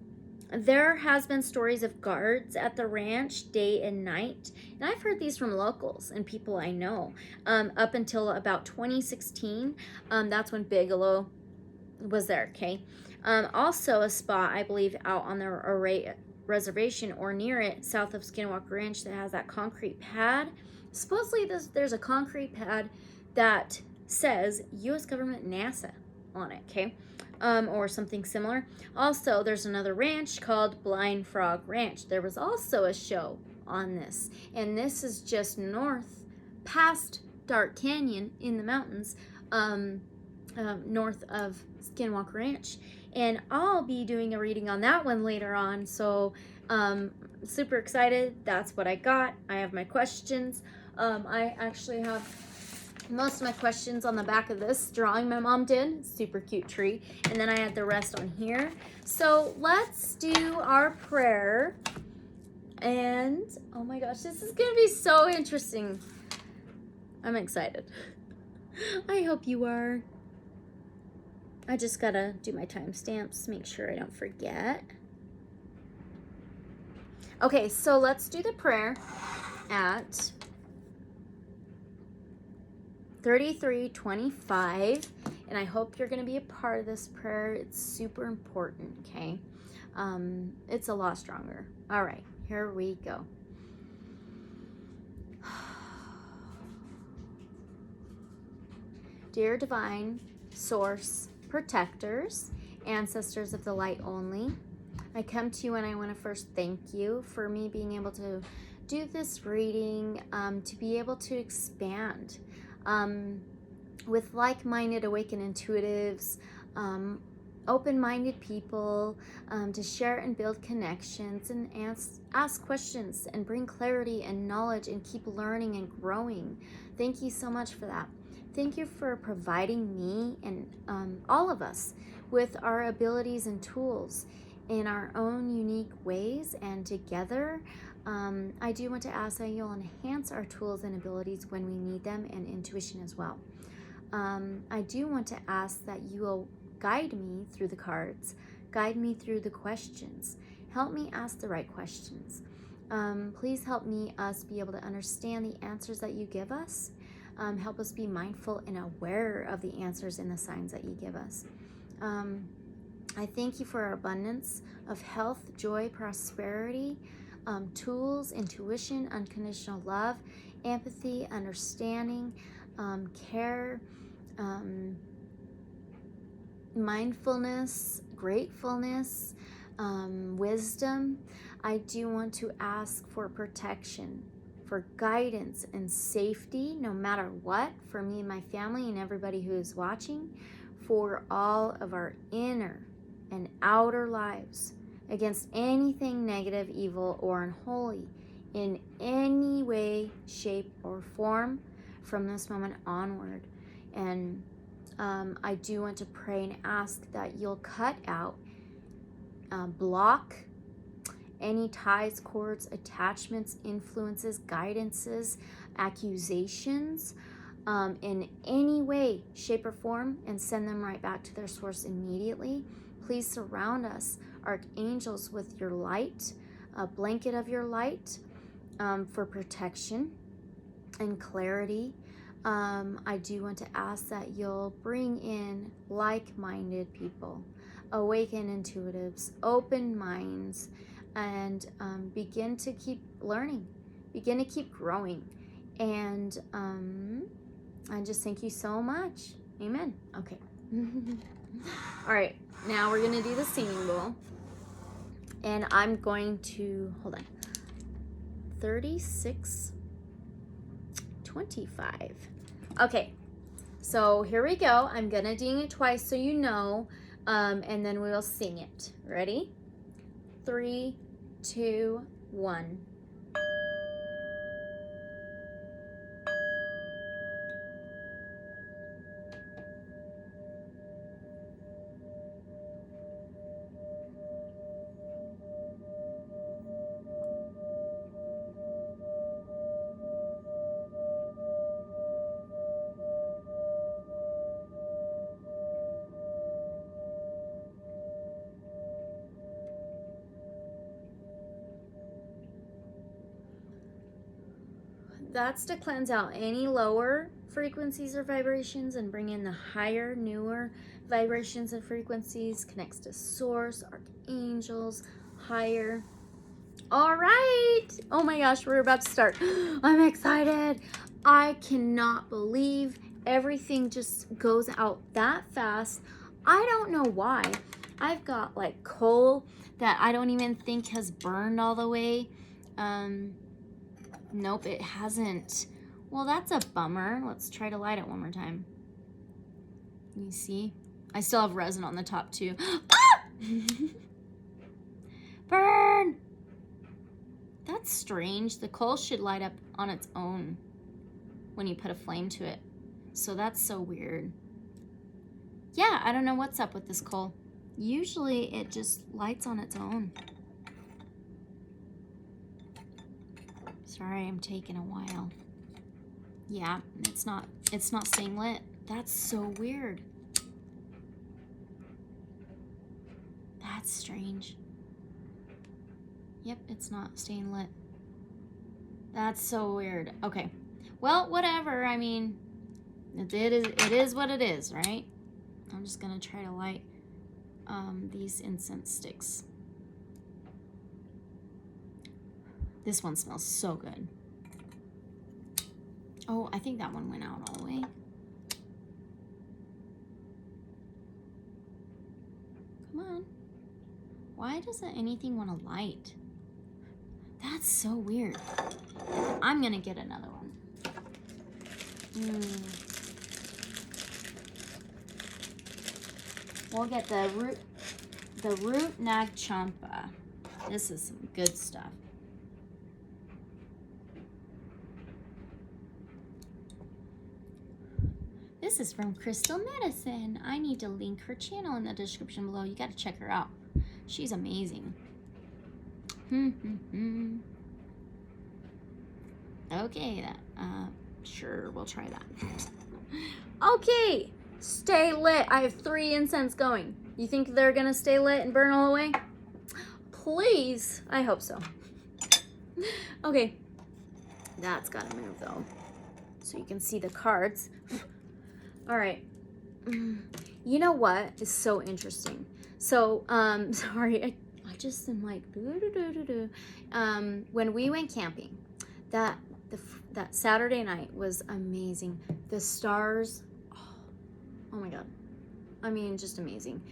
there has been stories of guards at the ranch day and night, and I've heard these from locals and people I know, up until about 2016. That's when Bigelow was there, okay? Also a spot, I believe, out on the Array Reservation or near it, south of Skinwalker Ranch, that has that concrete pad. Supposedly there's a concrete pad that says U.S. government NASA on it, okay? Or something similar. Also, there's another ranch called Blind Frog Ranch. There was also a show on this, and this is just north past Dark Canyon in the mountains, north of Skinwalker Ranch, and I'll be doing a reading on that one later on. So super excited. That's what I got. I have my questions. I actually have most of my questions on the back of this drawing my mom did. Super cute tree. And then I had the rest on here. So let's do our prayer. And oh my gosh, this is gonna be so interesting. I'm excited. I hope you are. I just gotta do my timestamps, make sure I don't forget. Okay, so let's do the prayer at 33:25, and I hope you're going to be a part of this prayer. It's super important, okay? It's a lot stronger. All right, here we go. Dear Divine Source, Protectors, Ancestors of the Light Only, I come to you and I want to first thank you for me being able to do this reading, to be able to expand with like-minded awakened intuitives, open-minded people, to share and build connections and ask questions and bring clarity and knowledge and keep learning and growing. Thank you so much for that. Thank you for providing me and all of us with our abilities and tools in our own unique ways, and together I do want to ask that you'll enhance our tools and abilities when we need them, and intuition as well. I do want to ask that you will guide me through the cards. Guide me through the questions. Help me ask the right questions. Please help us be able to understand the answers that you give us. Help us be mindful and aware of the answers and the signs that you give us. I thank you for our abundance of health, joy, prosperity, tools, intuition, unconditional love, empathy, understanding, care, mindfulness, gratefulness, wisdom. I do want to ask for protection, for guidance and safety, no matter what, for me and my family and everybody who is watching, for all of our inner and outer lives, against anything negative, evil, or unholy in any way, shape, or form from this moment onward. And I do want to pray and ask that you'll cut out, block any ties, cords, attachments, influences, guidances, accusations in any way, shape, or form, and send them right back to their source immediately. Please surround us, archangels, with your light, a blanket of your light, for protection and clarity. I do want to ask that you'll bring in like-minded people, awakened intuitives, open minds, and begin to keep learning, begin to keep growing. And I just thank you so much. Amen. Okay. All right, now we're going to do the singing bowl. And I'm going to, hold on, 36, 25. Okay, so here we go. I'm going to ding it twice so you know, and then we'll sing it. Ready? 3, 2, 1. That's to cleanse out any lower frequencies or vibrations and bring in the higher, newer vibrations and frequencies. Connects to source, archangels, higher. All right. Oh my gosh, we're about to start. I'm excited. I cannot believe everything just goes out that fast. I don't know why. I've got like coal that I don't even think has burned all the way. Nope, it hasn't. Well, that's a bummer. Let's try to light it one more time. You see? I still have resin on the top too. Burn! That's strange. The coal should light up on its own when you put a flame to it. So that's so weird. Yeah, I don't know what's up with this coal. Usually it just lights on its own. Sorry, I'm taking a while. Yeah, it's not staying lit. That's so weird. That's strange. Yep, it's not staying lit. That's so weird. Okay. Well, whatever. I mean, it is what it is, right? I'm just gonna try to light these incense sticks. This one smells so good. Oh, I think that one went out all the way. Come on. Why doesn't anything want to light? That's so weird. I'm gonna get another one. We'll get the root nag champa. This is some good stuff. This is from Crystal Medicine. I need to link her channel in the description below. You got to check her out. She's amazing. Okay, sure, we'll try that. Okay, Stay lit. I have 3 incense going. You think they're gonna stay lit and burn all away? Please. I hope so. Okay. That's gotta move though, so you can see the cards. All right. You know what is so interesting? So, sorry, I just am like, when we went camping, that Saturday night was amazing. The stars, oh my God. I mean, just amazing.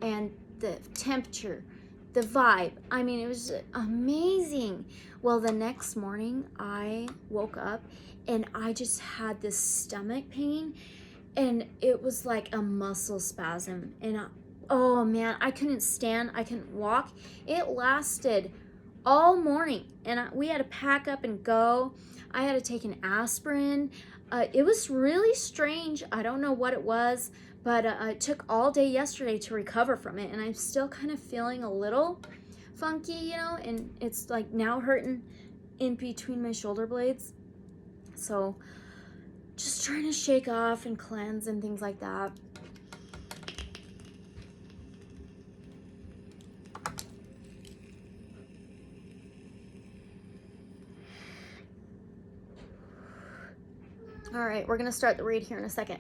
And the temperature, the vibe, I mean, it was amazing. Well, the next morning I woke up and I just had this stomach pain, and it was like a muscle spasm. And oh man, I couldn't stand, I couldn't walk. It lasted all morning, and we had to pack up and go. I had to take an aspirin. It was really strange. I don't know what it was, but it took all day yesterday to recover from it, and I'm still kind of feeling a little funky, you know, and it's like now hurting in between my shoulder blades. So just trying to shake off and cleanse and things like that. All right, we're gonna start the read here in a second.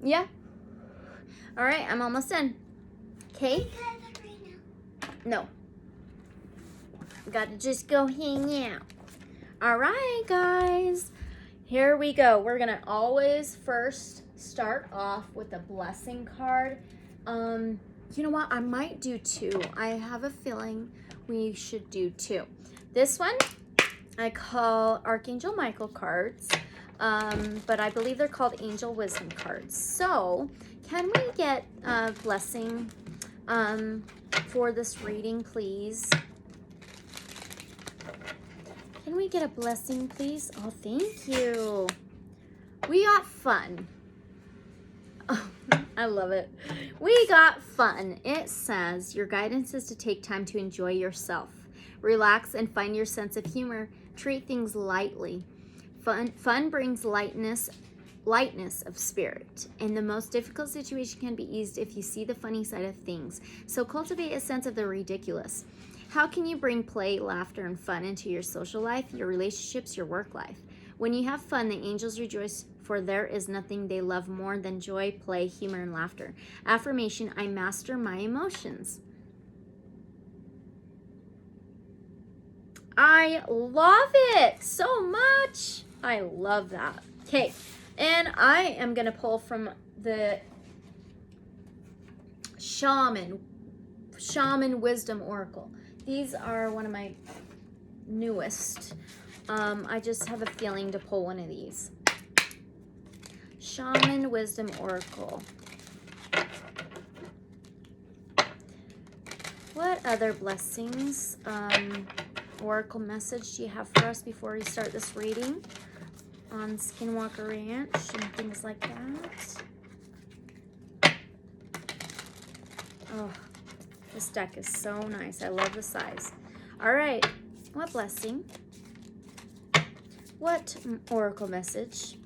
Yeah. All right, I'm almost done. Okay? No. Gotta just go hang out. All right, guys. Here we go. We're gonna always first start off with a blessing card. You know what? I might do 2. I have a feeling we should do 2. This one I call Archangel Michael cards, but I believe they're called Angel Wisdom cards. So can we get a blessing for this reading, please? Can we get a blessing, please? Oh, thank you. We got fun. Oh, I love it. We got fun. It says, your guidance is to take time to enjoy yourself. Relax and find your sense of humor. Treat things lightly. Fun brings lightness of spirit. And the most difficult situation can be eased if you see the funny side of things. So cultivate a sense of the ridiculous. How can you bring play, laughter, and fun into your social life, your relationships, your work life? When you have fun, the angels rejoice, for there is nothing they love more than joy, play, humor, and laughter. Affirmation, I master my emotions. I love it so much. I love that. Okay, and I am going to pull from the Shaman Wisdom Oracle. These are one of my newest. I just have a feeling to pull one of these. Shaman Wisdom Oracle. What other blessings, Oracle message do you have for us before we start this reading on Skinwalker Ranch and things like that? Oh, this deck is so nice. I love the size. All right, what blessing? What Oracle message?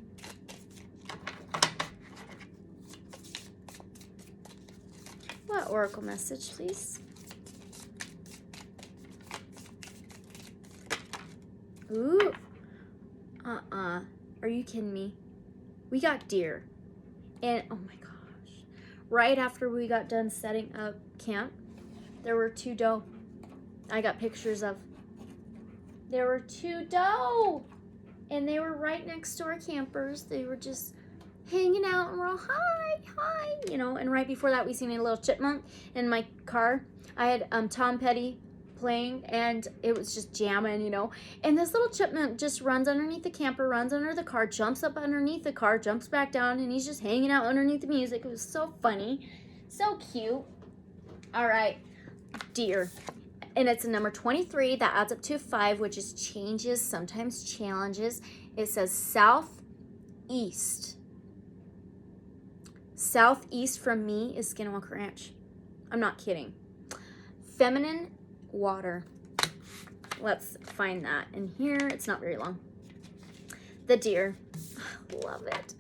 What Oracle message, please? Ooh. Are you kidding me? We got deer. And, oh my gosh. Right after we got done setting up camp, there were 2 doe. I got pictures of. There were 2 doe. And they were right next to our campers. They were just hanging out, and we're all, hi, you know. And right before that, we seen a little chipmunk in my car. I had Tom Petty playing, and it was just jamming, you know. And this little chipmunk just runs underneath the camper, runs under the car, jumps up underneath the car, jumps back down, and he's just hanging out underneath the music. It was so funny, so cute. All right, deer. And it's a number 23 that adds up to 5, which is changes, sometimes challenges. It says southeast. Southeast from me is Skinwalker Ranch. I'm not kidding. Feminine water. let's find that in here. It's not very long. The deer. Love it.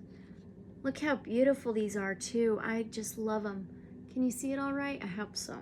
Look how beautiful these are too. I just love them. Can you see it all right? I hope so.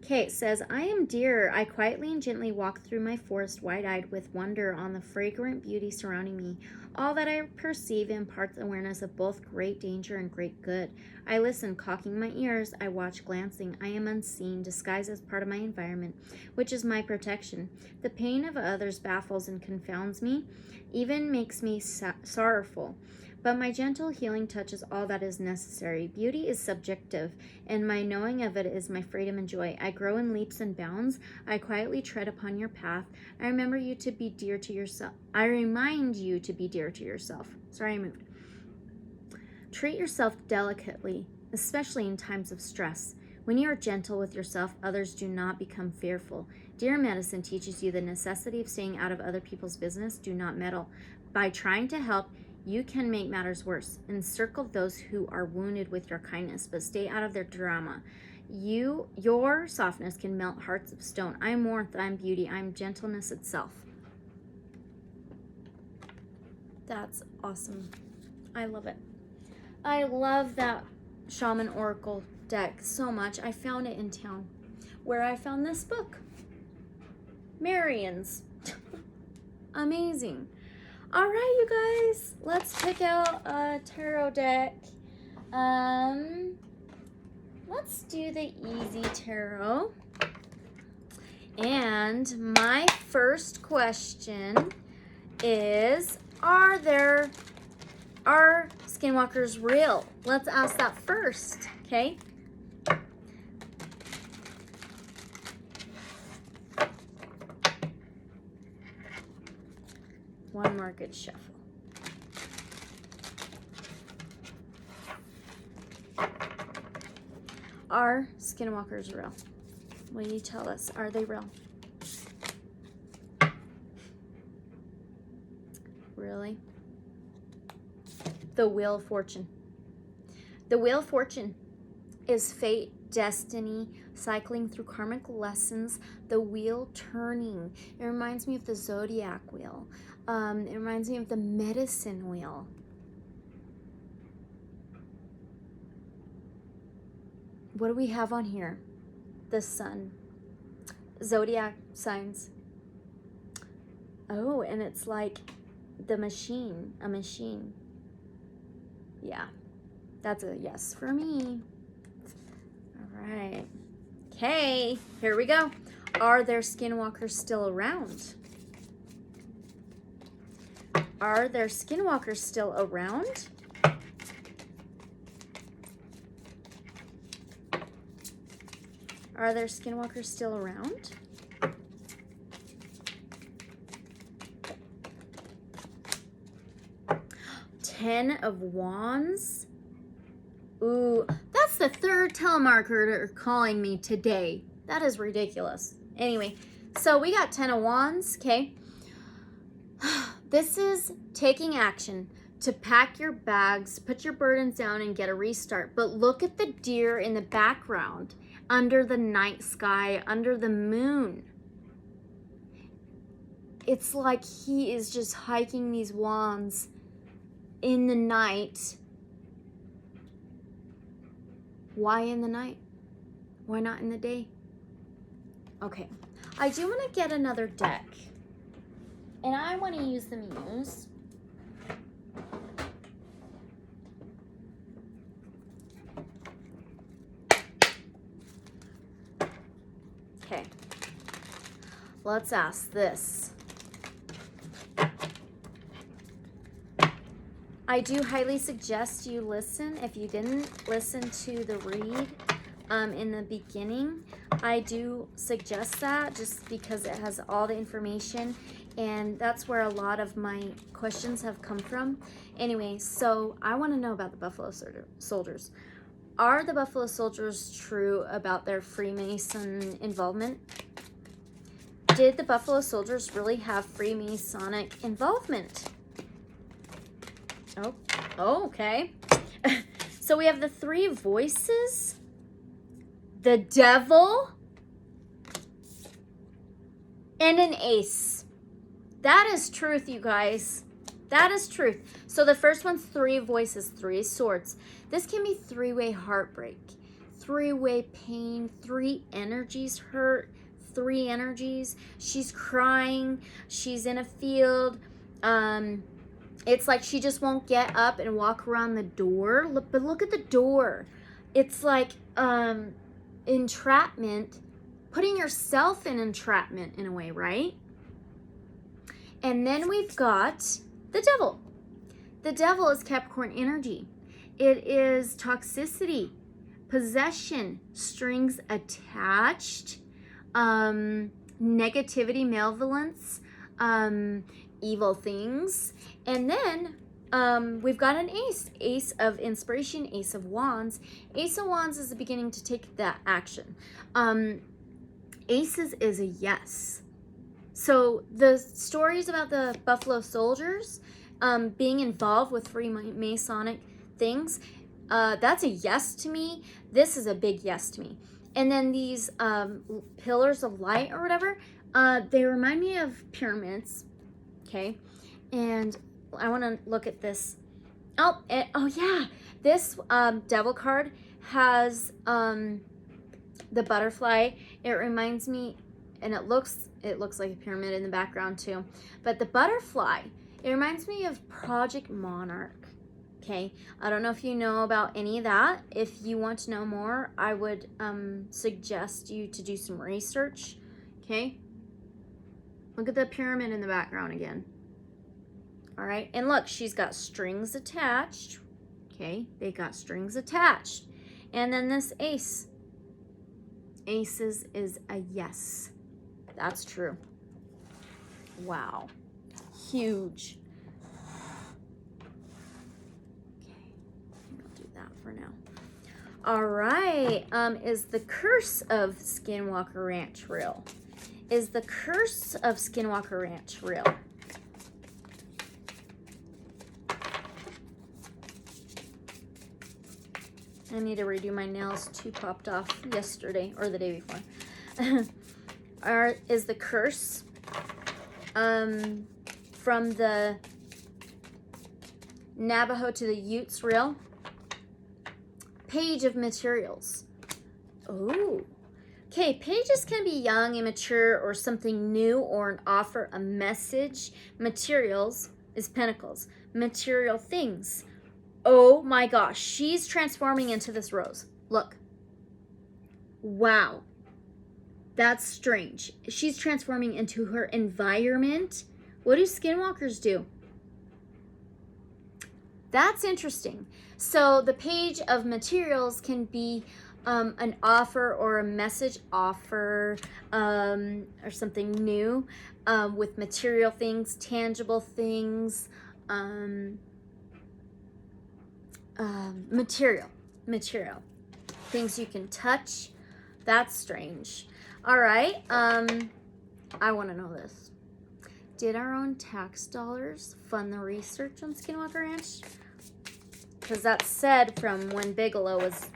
Okay, it says, I am deer. I quietly and gently walk through my forest, wide-eyed with wonder on the fragrant beauty surrounding me. All that I perceive imparts awareness of both great danger and great good. I listen, cocking my ears. I watch, glancing. I am unseen, disguised as part of my environment, which is my protection. The pain of others baffles and confounds me, even makes me sorrowful. But my gentle healing touches all that is necessary. Beauty is subjective, and my knowing of it is my freedom and joy. I grow in leaps and bounds. I quietly tread upon your path. I remember you to be dear to yourself. I remind you to be dear to yourself. Sorry, I moved. Treat yourself delicately, especially in times of stress. When you are gentle with yourself, others do not become fearful. Deer medicine teaches you the necessity of staying out of other people's business. Do not meddle. By trying to help, you can make matters worse. Encircle those who are wounded with your kindness, but stay out of their drama. Your softness can melt hearts of stone. I am warmth, I am beauty, I am gentleness itself. That's awesome. I love it. I love that Shaman Oracle deck so much. I found it in town where I found this book. Marion's. Amazing. All right, you guys, let's pick out a tarot deck. Let's do the easy tarot. And my first question is, are skinwalkers real? Let's ask that first, okay? One more good shuffle. Are skinwalkers real? Will you tell us, are they real? Really? The Wheel of Fortune. The Wheel of Fortune is fate, destiny, cycling through karmic lessons, the wheel turning. It reminds me of the zodiac wheel. It reminds me of the medicine wheel. What do we have on here? The sun. Zodiac signs. Oh, and it's like the machine, a machine. Yeah, that's a yes for me. All right. Okay, here we go. Are there skinwalkers still around? Are there skinwalkers still around? Are there skinwalkers still around? Ten of Wands. Ooh, that's the third telemarketer calling me today. That is ridiculous. Anyway, so we got 10 of Wands, okay? This is taking action to pack your bags, put your burdens down, and get a restart. But look at the deer in the background, under the night sky, under the moon. It's like he is just hiking these wands in the night. Why in the night? Why not in the day? Okay, I do want to get another deck. And I want to use the Muse. Okay. Let's ask this. I do highly suggest you listen. If you didn't listen to the read in the beginning, I do suggest that just because it has all the information, and that's where a lot of my questions have come from. Anyway, so I want to know about the Buffalo Soldiers. Are the Buffalo Soldiers true about their Freemason involvement? Did the Buffalo Soldiers really have Freemasonic involvement? Oh, okay. So we have the three voices, the devil, and an ace. That is truth, you guys. That is truth. So the first one's 3 voices, 3 swords. This can be 3-way heartbreak, 3-way pain, 3 energies hurt, 3 energies. She's crying. She's in a field. It's like she just won't get up and walk around the door. But look at the door. It's like entrapment, putting yourself in entrapment in a way, right? And then we've got the devil. The devil is Capricorn energy. It is toxicity, possession, strings attached, negativity, malevolence, evil things. And then we've got an ace. Ace of inspiration, ace of wands. Ace of wands is the beginning to take that action. Aces is a yes. So the stories about the Buffalo Soldiers being involved with Freemasonic things, that's a yes to me. This is a big yes to me. And then these pillars of light or whatever, they remind me of pyramids, okay? And I want to look at this. Oh yeah, this devil card has the butterfly. It reminds me, and it looks like a pyramid in the background too. But the butterfly, it reminds me of Project Monarch. Okay, I don't know if you know about any of that. If you want to know more, I would suggest you to do some research. Okay, look at the pyramid in the background again. All right, and look, she's got strings attached. Okay, they got strings attached. And then this ace. Aces is a yes. That's true. Wow. Huge. Okay, I'll do that for now. All right. Is the curse of Skinwalker Ranch real? Is the curse of Skinwalker Ranch real? I need to redo my nails. 2 popped off yesterday or the day before. Is the curse from the Navajo to the Utes real? Page of materials. Oh. Okay, pages can be young, immature, or something new, or an offer, a message. Materials is Pentacles. Material things. Oh my gosh, she's transforming into this rose. Look. Wow. That's strange. She's transforming into her environment. What do skinwalkers do? That's interesting. So the page of materials can be an offer or a message offer or something new with material things, tangible things, material things you can touch. That's strange. All right, I want to know this. Did our own tax dollars fund the research on Skinwalker Ranch? Because that's said from when Bigelow was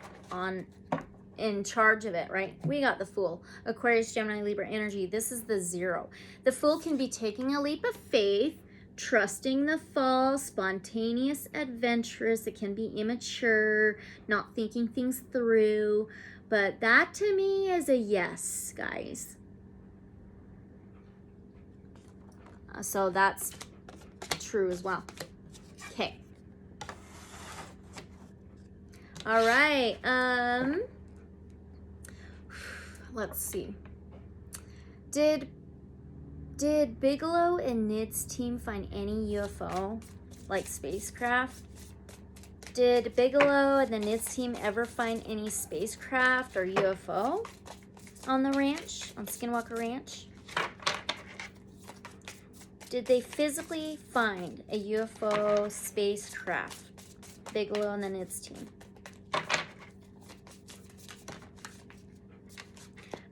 in charge of it, right? We got the Fool. Aquarius, Gemini, Libra energy. This is the 0. The Fool can be taking a leap of faith, trusting the fall, spontaneous, adventurous. It can be immature, not thinking things through. But that to me is a yes, guys. So that's true as well. Okay. All right. Let's see. Did Bigelow and Nid's team find any UFO, like spacecraft? Did Bigelow and the Nid's team ever find any spacecraft or UFO on the ranch, on Skinwalker Ranch? Did they physically find a UFO spacecraft, Bigelow and the Nid's team?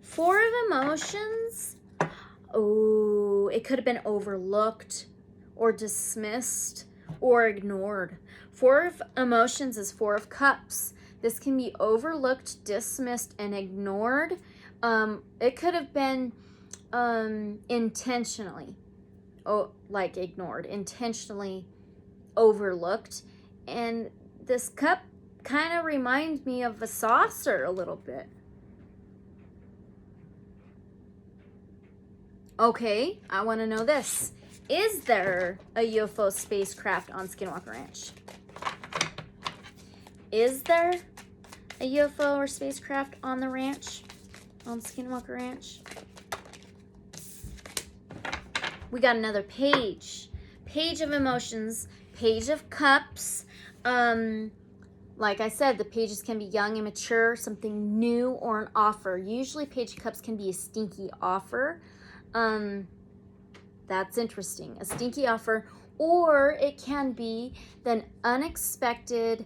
4 of emotions. Oh, it could have been overlooked or dismissed or ignored. 4 of emotions is 4 of cups. This can be overlooked, dismissed, and ignored. It could have been intentionally, like ignored, intentionally overlooked. And this cup kind of reminds me of a saucer a little bit. Okay, I want to know this. Is there a UFO spacecraft on Skinwalker Ranch? Is there a UFO or spacecraft on the ranch? On Skinwalker Ranch? We got another page. Page of emotions. Page of cups. Like I said, the pages can be young, immature, something new, or an offer. Usually page of cups can be a stinky offer. That's interesting. A stinky offer. Or it can be an unexpected,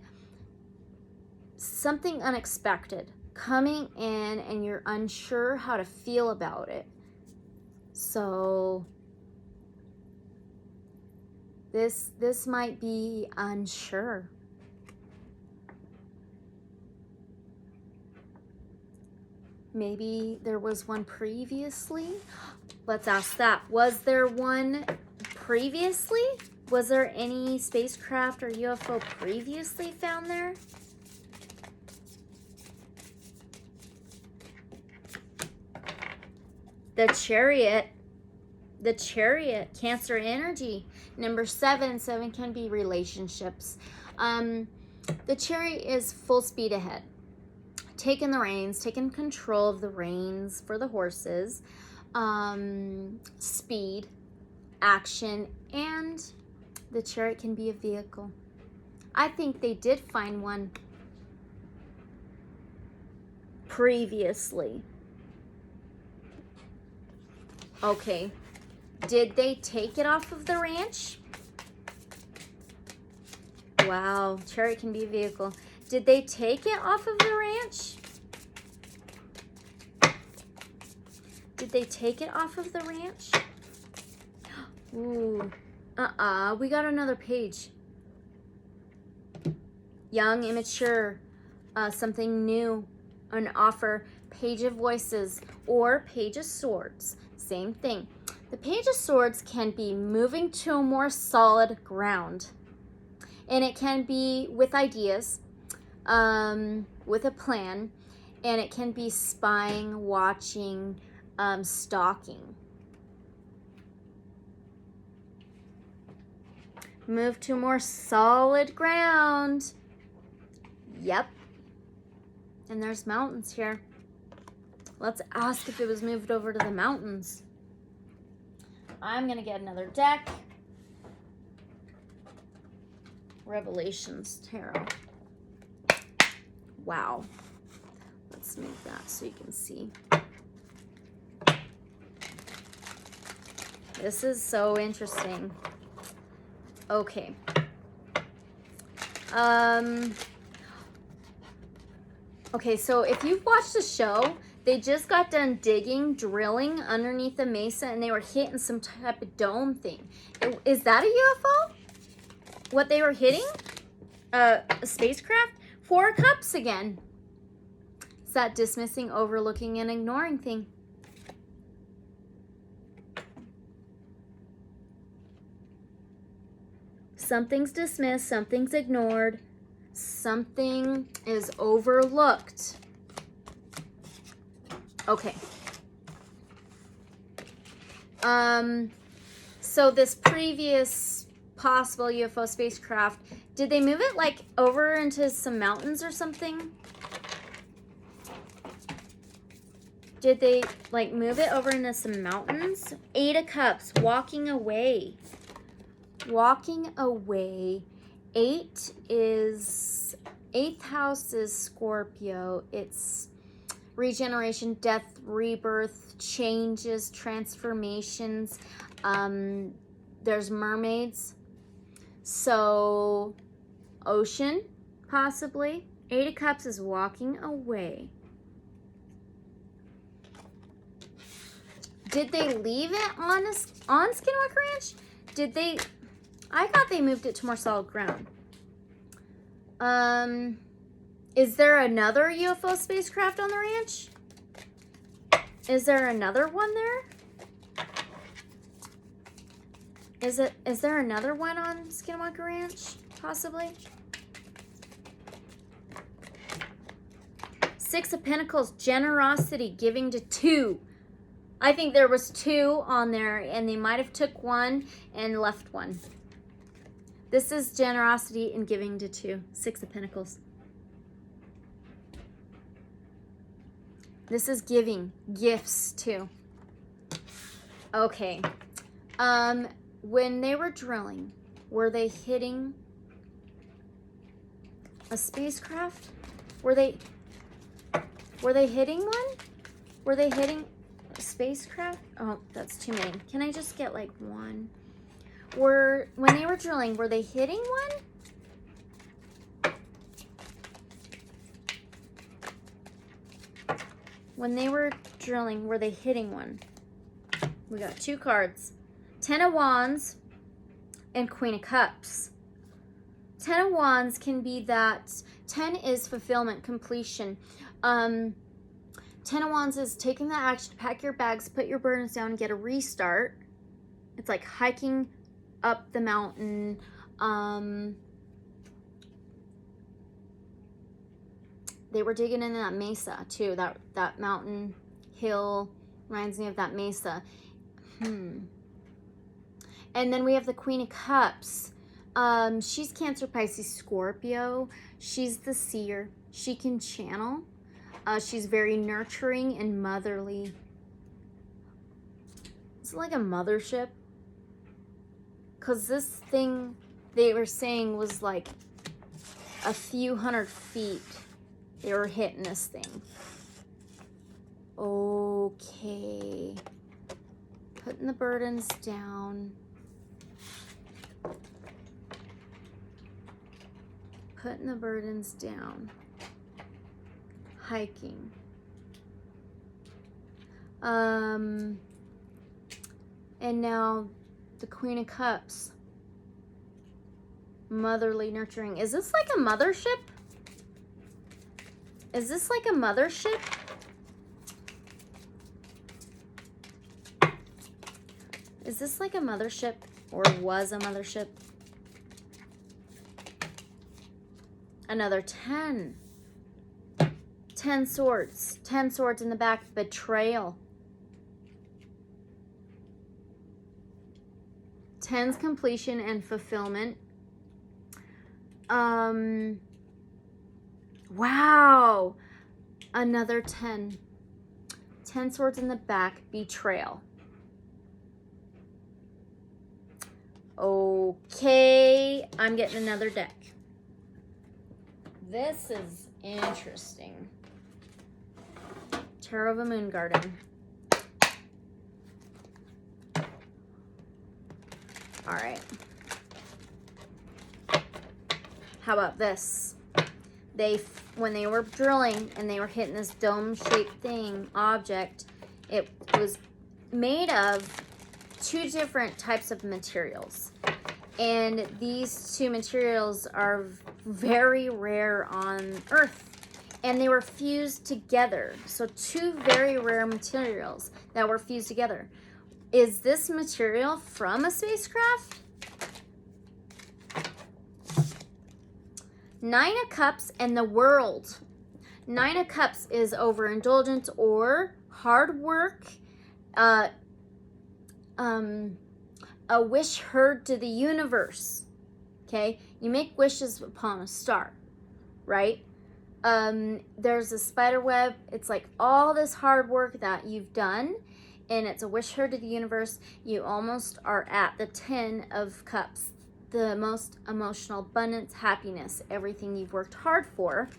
something unexpected coming in and you're unsure how to feel about it. So this might be unsure. Maybe there was one previously. Let's ask that. Was there one previously? Was there any spacecraft or UFO previously found there? The Chariot. The Chariot, Cancer energy. Number 7. 7 can be relationships. The Chariot is full speed ahead. Taking the reins, taking control of the reins for the horses. Speed, action, and the Chariot can be a vehicle. I think they did find one previously. Okay. Did they take it off of the ranch? Wow, Chariot can be a vehicle. Did they take it off of the ranch? Did they take it off of the ranch? Ooh, we got another page. Young, immature, something new, an offer, page of voices, or page of swords. Same thing. The page of swords can be moving to a more solid ground. And it can be with ideas, with a plan, and it can be spying, watching, stalking. Move to more solid ground. Yep. And there's mountains here. Let's ask if it was moved over to the mountains. I'm going to get another deck. Revelations Tarot. Wow. Let's move that so you can see. This is so interesting. Okay. Okay, so if you've watched the show, they just got done digging, drilling underneath the mesa, and they were hitting some type of dome thing. Is that a UFO? What they were hitting? A spacecraft? 4 cups again. It's that dismissing, overlooking, and ignoring thing. Something's dismissed, something's ignored, something is overlooked. Okay. So this previous possible UFO spacecraft, did they move it like over into some mountains or something? Did they like move it over into some mountains? 8 of Cups, walking away. Walking away. 8th house is Scorpio. It's regeneration, death, rebirth, changes, transformations. There's mermaids. So, ocean, possibly. 8 of Cups is walking away. Did they leave it on Skinwalker Ranch? Did they... I thought they moved it to more solid ground. Is there another UFO spacecraft on the ranch? Is there another one there? Is there another one on Skinwalker Ranch? Possibly. Six of Pentacles, generosity, giving to two. I think there was two on there and they might have took one and left one. This is generosity and giving to two. Six of Pentacles. This is giving gifts too. Okay. When they were drilling, were they hitting a spacecraft? Were they hitting one? Were they hitting a spacecraft? Oh, that's too many. Can I just get like one? When they were drilling, were they hitting one? When they were drilling, were they hitting one? We got two cards. Ten of Wands and Queen of Cups. Ten of Wands can be that. 10 is fulfillment, completion. 10 of Wands is taking the action to pack your bags, put your burdens down, and get a restart. It's like hiking up the mountain. They were digging in that mesa too. That mountain hill reminds me of that mesa. And then we have the Queen of Cups. She's Cancer, Pisces, Scorpio. She's the seer. She can channel. She's very nurturing and motherly. Is it like a mothership? Because this thing they were saying was like a few hundred feet. They were hitting this thing. Okay. Putting the burdens down. Putting the burdens down. Hiking. And now the Queen of Cups. Motherly, nurturing. Is this like a mothership? Is this like a mothership? Is this like a mothership or was a mothership? Another 10. 10 swords. 10 swords in the back. Betrayal. 10's completion and fulfillment. Wow. Another 10. 10 swords in the back. Betrayal. Okay. I'm getting another deck. This is interesting. Tarot of a Moon Garden. All right. How about this? When they were drilling and they were hitting this dome-shaped thing, object, it was made of two different types of materials. And these two materials are very rare on Earth. And they were fused together. So two very rare materials that were fused together. Is this material from a spacecraft? 9 of Cups and the World. 9 of Cups is overindulgence or hard work. A wish heard to the universe. Okay? You make wishes upon a star. Right? There's a spider web. It's like all this hard work that you've done. And it's a wish heard to the universe. You almost are at the 10 of Cups. The most emotional abundance, happiness, everything you've worked hard for.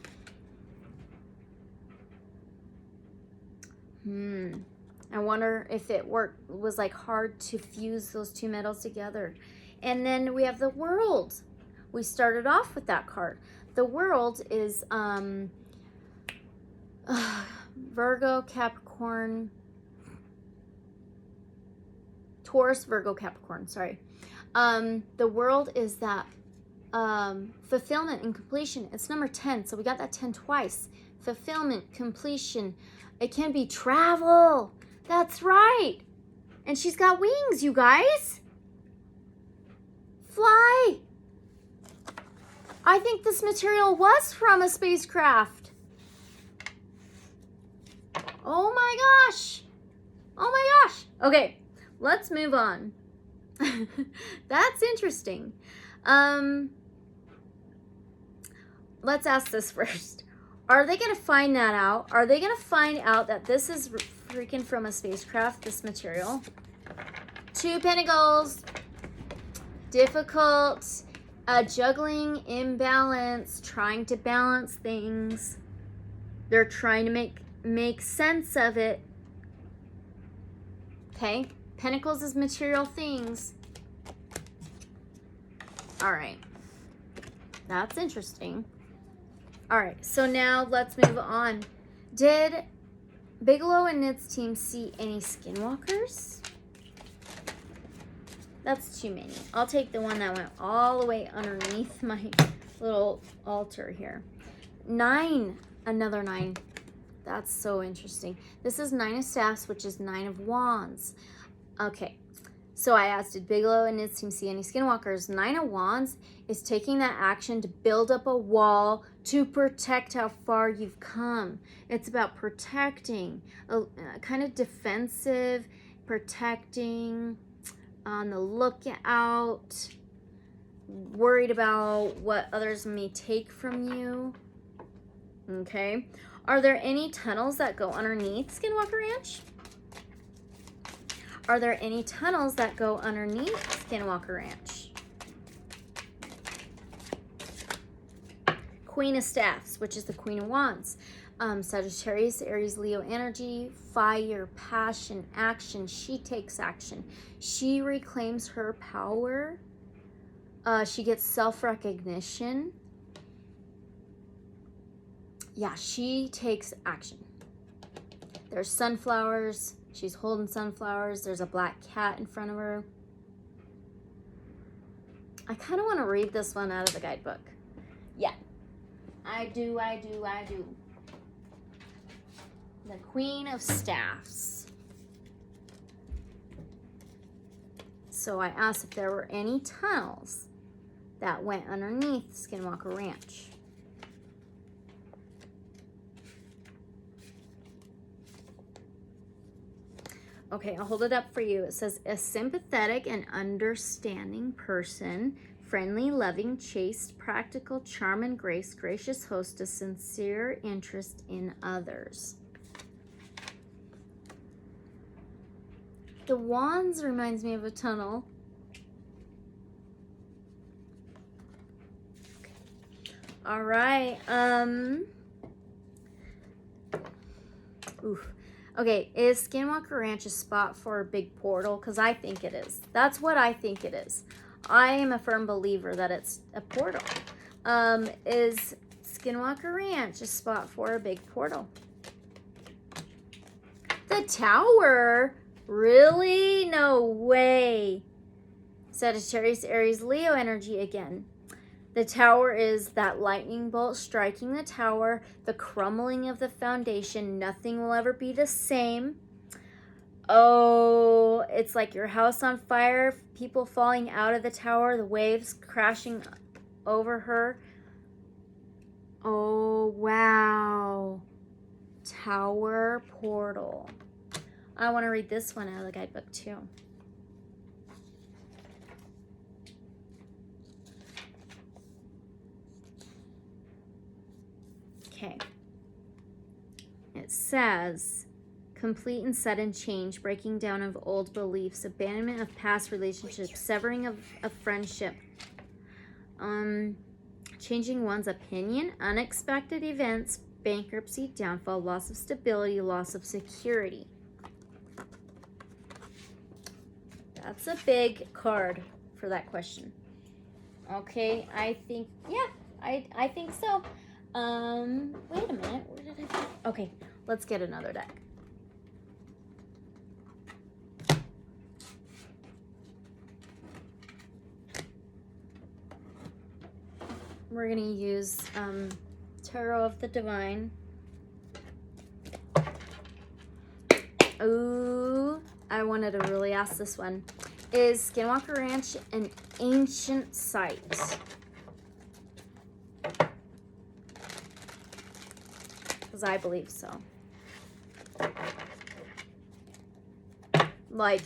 I wonder if it was like hard to fuse those two metals together. And then we have the World. We started off with that card. The World is Virgo, Capricorn, Taurus, Virgo, Capricorn, sorry. The World is that fulfillment and completion. It's number 10, so we got that 10 twice. Fulfillment, completion. It can be travel. That's right. And she's got wings, you guys. fly. I think this material was from a spacecraft. Oh my gosh. Oh my gosh. Okay, let's move on. That's interesting. Let's ask this first. Are they going to find that out? Are they going to find out that this is freaking from a spacecraft, this material? 2 Pentacles. Difficult. Juggling, imbalance, trying to balance things. They're trying to make sense of it. Okay? Pentacles is material things. All right. That's interesting. All right, so now let's move on. Did Bigelow and Nid's team see any skinwalkers? That's too many. I'll take the one that went all the way underneath my little altar here. 9, another 9. That's so interesting. This is 9 of Staffs, which is 9 of Wands. Okay, so I asked, did Bigelow and Nid's team see any skinwalkers? 9 of Wands is taking that action to build up a wall to protect how far you've come. It's about protecting, kind of defensive, protecting, on the lookout, worried about what others may take from you. Okay. Are there any tunnels that go underneath Skinwalker Ranch? Are there any tunnels that go underneath Skinwalker Ranch? Queen of Staffs, which is the Queen of Wands. Sagittarius, Aries, Leo energy, fire, passion, action. She takes action. She reclaims her power. She gets self-recognition. Yeah, she takes action. There's sunflowers. She's holding sunflowers. There's a black cat in front of her. I kind of want to read this one out of the guidebook. Yeah, I do. The Queen of Staffs. So I asked if there were any tunnels that went underneath Skinwalker Ranch. Okay, I'll hold it up for you. It says, a sympathetic and understanding person, friendly, loving, chaste, practical, charm and grace, gracious hostess, sincere interest in others. The Wands reminds me of a tunnel. All right. Oof. Okay, is Skinwalker Ranch a spot for a big portal? Because I think it is. That's what I think it is. I am a firm believer that it's a portal. Is Skinwalker Ranch a spot for a big portal? The Tower? Really? No way. Sagittarius, Aries, Leo energy again. The Tower is that lightning bolt striking the tower, the crumbling of the foundation. Nothing will ever be the same. Oh, it's like your house on fire, people falling out of the tower, the waves crashing over her. Oh, wow. Tower portal. I want to read this one out of the guidebook too. Okay. It says, complete and sudden change, breaking down of old beliefs, abandonment of past relationships, severing of a friendship, changing one's opinion, unexpected events, bankruptcy, downfall, loss of stability, loss of security. That's a big card for that question. Okay, I think, yeah, I think so. Wait a minute, where did I put? Okay, let's get another deck. We're gonna use Tarot of the Divine. Ooh, I wanted to really ask this one. Is Skinwalker Ranch an ancient site? Because I believe so. Like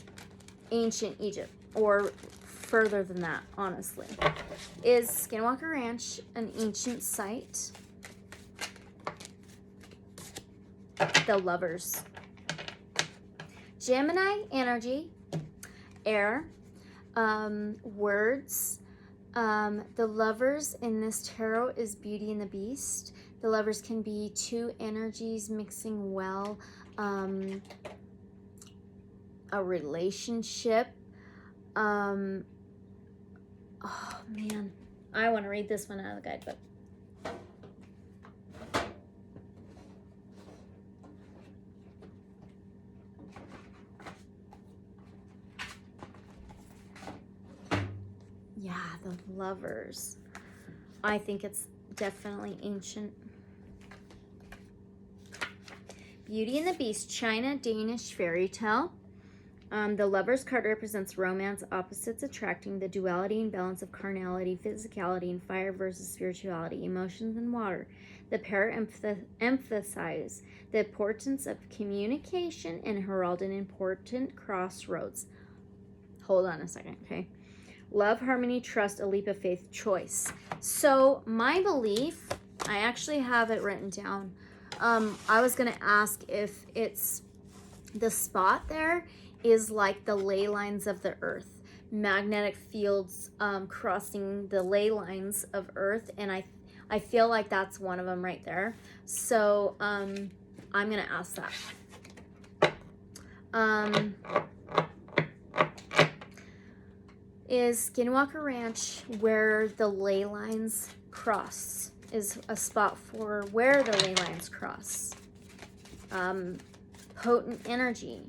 ancient Egypt, or further than that, honestly. Is Skinwalker Ranch an ancient site? The Lovers. Gemini energy, air, words. The Lovers in this tarot is Beauty and the Beast. The Lovers can be two energies mixing well. A relationship. Oh man, I want to read this one out of the guidebook. Yeah, the Lovers. I think it's definitely ancient. Beauty and the Beast, China, Danish fairy tale. The Lovers card represents romance, opposites attracting, the duality and balance of carnality, physicality, and fire versus spirituality, emotions and water. The pair emphasize the importance of communication and herald an important crossroads. Hold on a second, okay? Love, harmony, trust, a leap of faith, choice. So my belief, I actually have it written down. I was going to ask if it's the spot there is like the ley lines of the earth, magnetic fields crossing the ley lines of earth, and I feel like that's one of them right there. So I'm gonna ask that. Is Skinwalker Ranch where the ley lines cross? Is a spot for where the ley lines cross? Potent energy.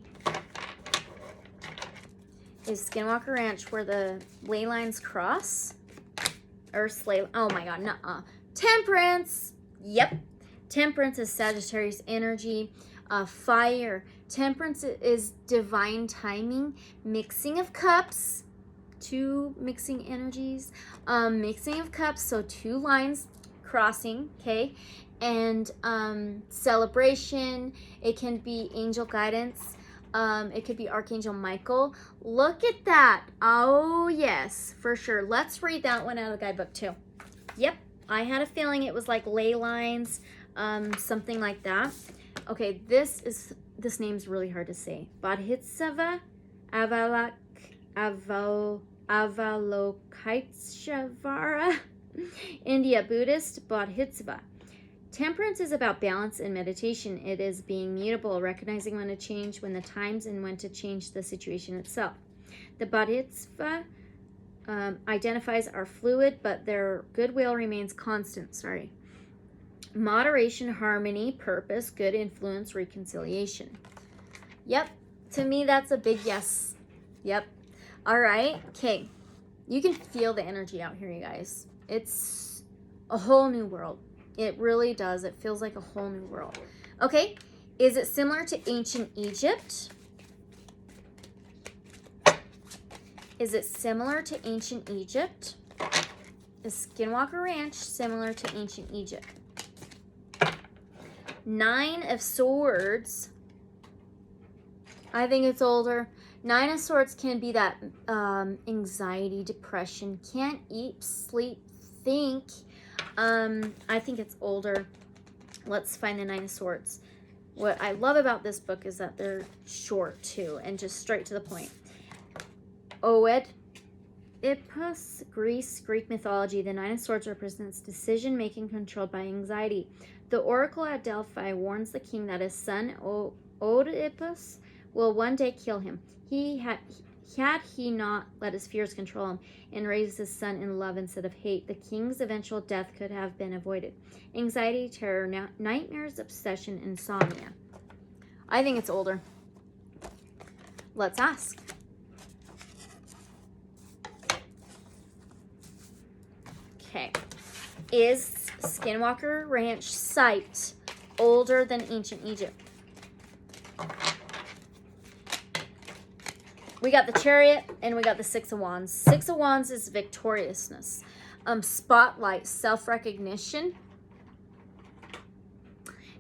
Is Skinwalker Ranch where the ley lines cross? Earth's ley... Oh my god, nuh-uh. Temperance! Yep. Temperance is Sagittarius energy. Fire. Temperance is divine timing. Mixing of cups. Two mixing energies. Mixing of cups, so two lines crossing, okay? And celebration. It can be angel guidance. It could be Archangel Michael. Look at that. Oh, yes, for sure. Let's read that one out of the guidebook, too. Yep, I had a feeling it was like ley lines, something like that. Okay, this name's really hard to say. Bodhisattva Avalokiteshvara, India Buddhist Bodhisattva. Temperance is about balance and meditation. It is being mutable, recognizing when to change, when the times, and when to change the situation itself. The Bodhisattva identifies our fluid, but their goodwill remains constant. Moderation, harmony, purpose, good influence, reconciliation. Yep, to me that's a big yes. Yep. All right, okay. You can feel the energy out here, you guys. It's a whole new world. It really does. It feels like a whole new world. Okay, is it similar to ancient Egypt? Is it similar to ancient Egypt? Is Skinwalker Ranch similar to ancient Egypt? 9 of Swords. I think it's older. 9 of Swords can be that anxiety, depression, can't eat, sleep, think. I think it's older. Let's find the 9 of Swords. What I love about this book is that they're short too and just straight to the point. Oedipus, Greek mythology. The 9 of Swords represents decision-making controlled by anxiety. The oracle at Delphi warns the king that his son Oedipus will one day kill him. Had he not let his fears control him and raised his son in love instead of hate, the king's eventual death could have been avoided. Anxiety, terror, nightmares, obsession, insomnia. I think it's older. Let's ask. Okay. Is Skinwalker Ranch site older than ancient Egypt? we got the Chariot and we got the Six of Wands. Six of Wands is victoriousness, spotlight, self-recognition.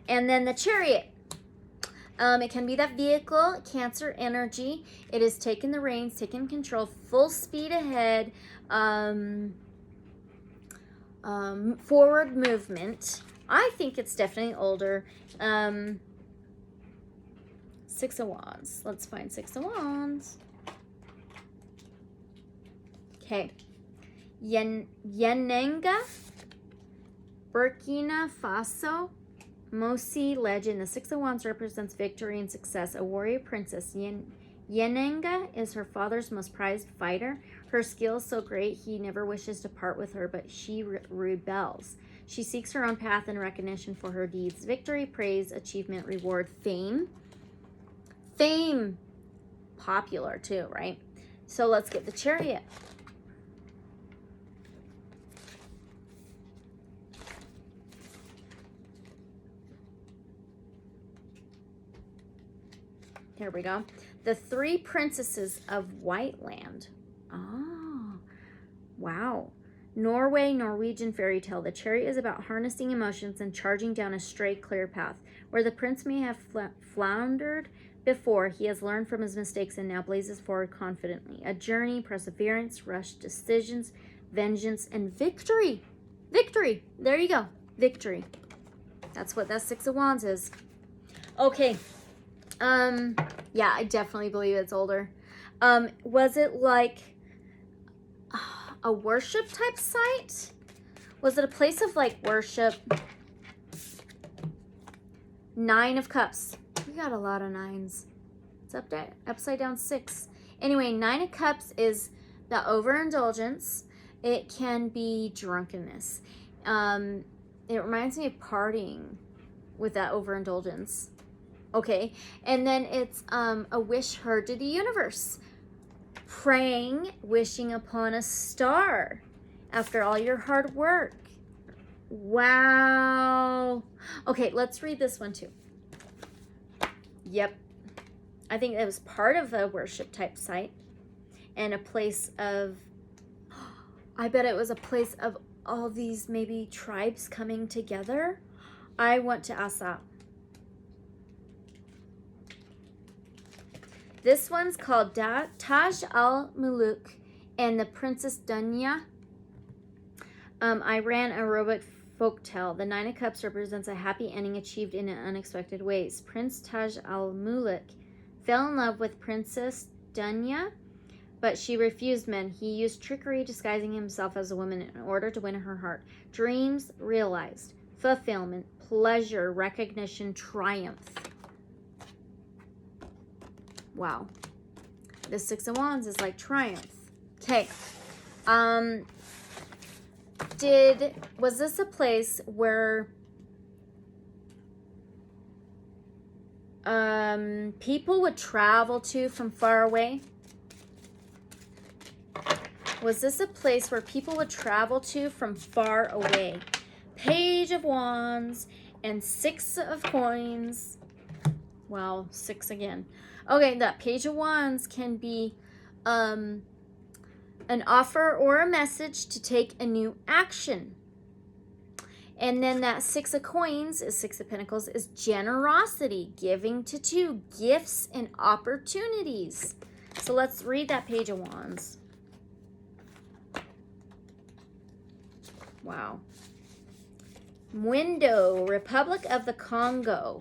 And then the Chariot. It can be that vehicle, Cancer energy. It is taking the reins, taking control, full speed ahead, forward movement. I think it's definitely older. Six of Wands. Let's find Six of Wands. Okay. Yenenga, Burkina Faso, Mosi legend. The Six of Wands represents victory and success. A warrior princess. Yenenga is her father's most prized fighter. Her skill is so great he never wishes to part with her, but she rebels. She seeks her own path and recognition for her deeds. Victory, praise, achievement, reward, fame. Fame. Popular too, right? So let's get the Chariot. Here we go. The Three Princesses of Whiteland. Oh, wow. Norway, Norwegian fairy tale. The Chariot is about harnessing emotions and charging down a straight, clear path. Where the prince may have floundered before, he has learned from his mistakes and now blazes forward confidently. A journey, perseverance, rushed decisions, vengeance, and victory. Victory. There you go. Victory. That's what that Six of Wands is. Okay. Yeah, I definitely believe it's older. Was it like a worship type site? Was it a place of like worship? Nine of Cups. We got a lot of nines. It's upside down 6. Anyway, Nine of Cups is the overindulgence. It can be drunkenness. It reminds me of partying with that overindulgence. Okay, and then it's a wish heard to the universe. Praying, wishing upon a star after all your hard work. Wow. Okay, let's read this one too. Yep. I think it was part of a worship type site and a place of, I bet it was a place of all these maybe tribes coming together. I want to ask that. This one's called Taj al-Muluk and the Princess Dunya. Iran aerobic folktale. The Nine of Cups represents a happy ending achieved in unexpected ways. Prince Taj al-Muluk fell in love with Princess Dunya, but she refused men. He used trickery, disguising himself as a woman in order to win her heart. Dreams realized. Fulfillment, pleasure, recognition, triumph. Wow. The Six of Wands is like triumph. Okay. Was this a place where people would travel to from far away? Was this a place where people would travel to from far away? Page of Wands and Six of Coins. Wow, 6 again. Okay, that Page of Wands can be an offer or a message to take a new action. And then that Six of Coins is Six of Pentacles is generosity, giving to two, gifts and opportunities. So let's read that Page of Wands. Wow. Window, Republic of the Congo.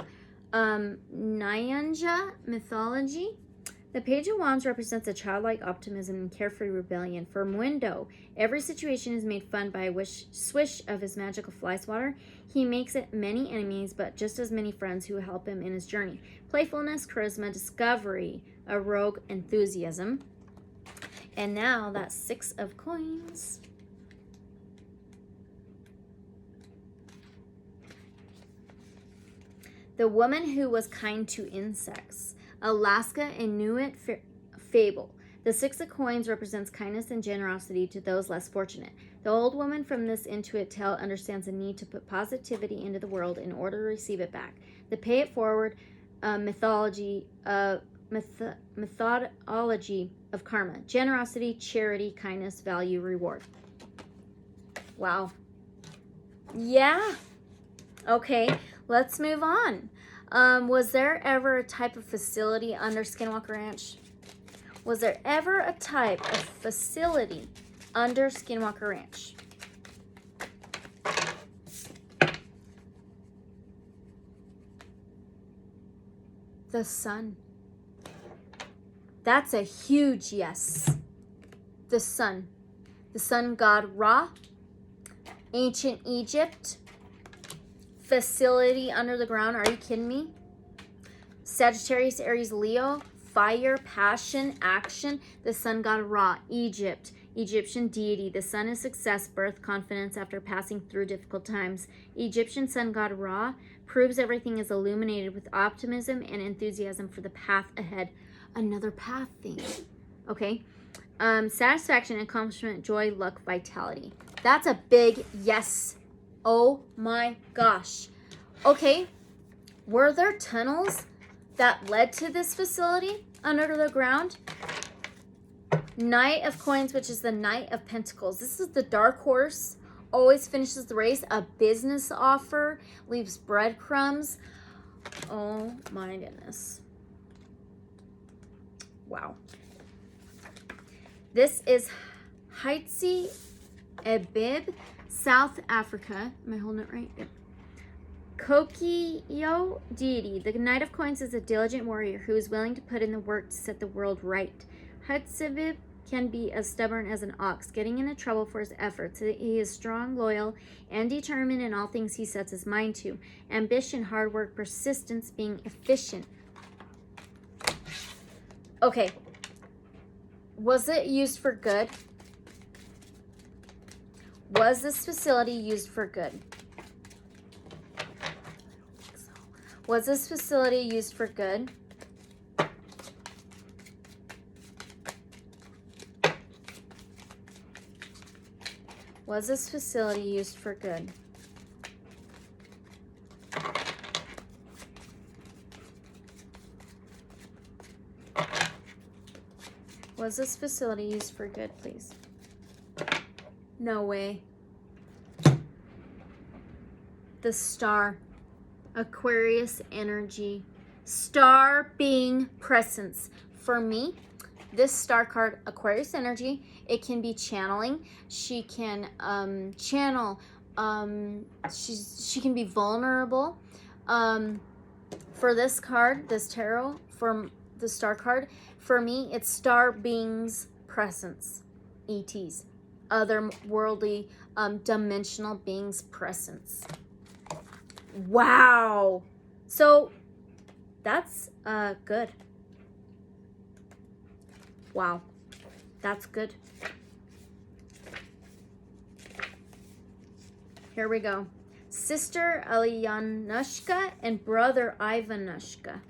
Nyanja mythology. The Page of Wands represents a childlike optimism and carefree rebellion. For Window, every situation is made fun by a swish of his magical fly swatter. He makes it many enemies, but just as many friends who help him in his journey. Playfulness, charisma, discovery, a rogue enthusiasm. And now that's Six of Coins. The woman who was kind to insects. Alaska Inuit fable. The Six of Coins represents kindness and generosity to those less fortunate. The old woman from this Inuit tale understands the need to put positivity into the world in order to receive it back. The pay it forward mythology methodology of karma. Generosity, charity, kindness, value, reward. Wow. Yeah. Okay, let's move on. Was there ever a type of facility under Skinwalker Ranch? Was there ever a type of facility under Skinwalker Ranch? The sun. That's a huge yes. The sun. The sun god Ra. Ancient Egypt. Facility under the ground. Are you kidding me? Sagittarius, Aries, Leo. Fire, passion, action. The sun god Ra. Egypt. Egyptian deity. The sun is success, birth, confidence after passing through difficult times. Egyptian sun god Ra proves everything is illuminated with optimism and enthusiasm for the path ahead. Another path thing. Okay. Satisfaction, accomplishment, joy, luck, vitality. That's a big yes. Oh my gosh. Okay. Were there tunnels that led to this facility under the ground? Knight of Coins, which is the Knight of Pentacles. This is the dark horse. Always finishes the race. A business offer. Leaves breadcrumbs. Oh my goodness. Wow. This is Haitsi Ebib, South Africa. Am I holding it right? Yep. Kokio deity. The Knight of Coins is a diligent warrior who is willing to put in the work to set the world right. Hatsibib can be as stubborn as an ox, getting into trouble for his efforts. He is strong, loyal, and determined in all things he sets his mind to. Ambition, hard work, persistence, being efficient. Okay. Was it used for good? Was this facility used for good? Was this facility used for good? Was this facility used for good? Was this facility used for good, please? No way. The star. Aquarius energy. Star being presence. For me, this star card, Aquarius energy, it can be channeling. She can channel. She can be vulnerable. For this card, this tarot, from the star card, for me, it's star beings presence. ETs. Otherworldly, dimensional beings presence. Wow. So that's good. Wow. That's good. Here we go. Sister Alyanushka and brother Ivanushka.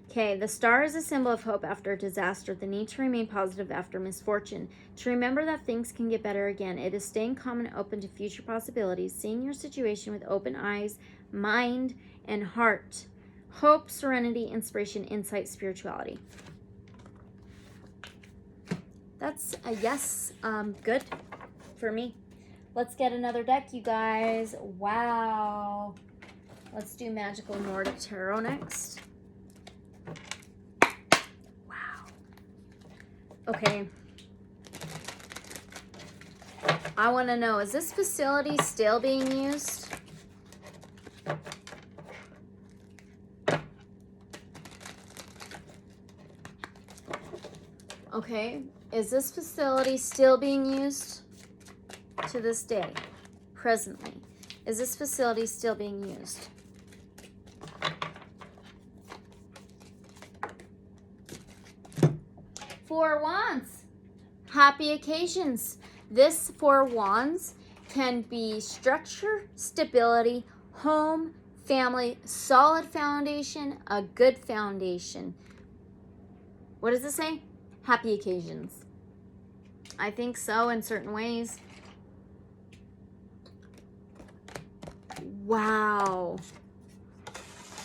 Okay, the star is a symbol of hope after a disaster, the need to remain positive after misfortune, to remember that things can get better again. It is staying calm and open to future possibilities, seeing your situation with open eyes, mind, and heart. Hope, serenity, inspiration, insight, spirituality. That's a yes, good for me. Let's get another deck, you guys. Wow. Let's do Magical Nordic Tarot next. Okay. I want to know, is this facility still being used? Okay. Is this facility still being used to this day, presently? Is this facility still being used? Four Wands. Happy occasions. This Four Wands can be structure, stability, home, family, solid foundation, a good foundation. What does it say? Happy occasions. I think so in certain ways. Wow.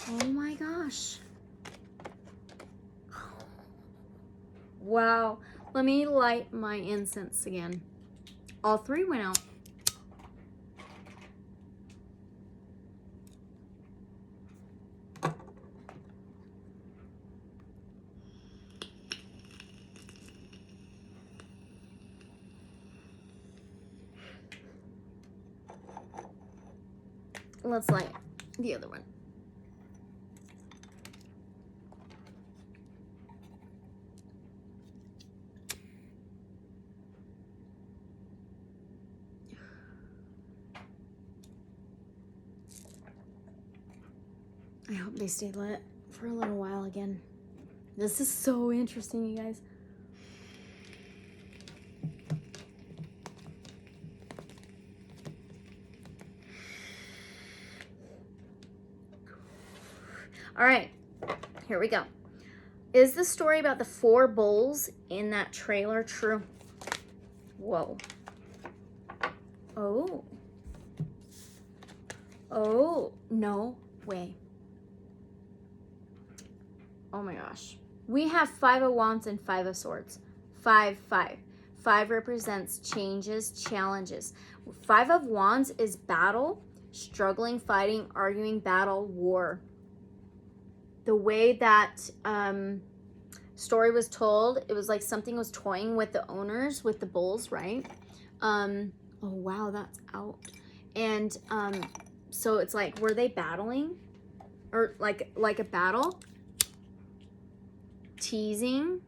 Oh my gosh. Wow. Let me light my incense again. All three went out. Let's light the other one. I hope they stay lit for a little while again. This is so interesting, you guys. All right, here we go. Is the story about the 4 bulls in that trailer true? Whoa. Oh. Oh, no way. Oh my gosh. We have 5 of Wands and 5 of Swords. 5, 5. 5 represents changes, challenges. 5 of Wands is battle, struggling, fighting, arguing, battle, war. The way that story was told, it was like something was toying with the owners, with the bulls, right? Oh wow, that's out. And so it's like, were they battling? Or like a battle? Teasing.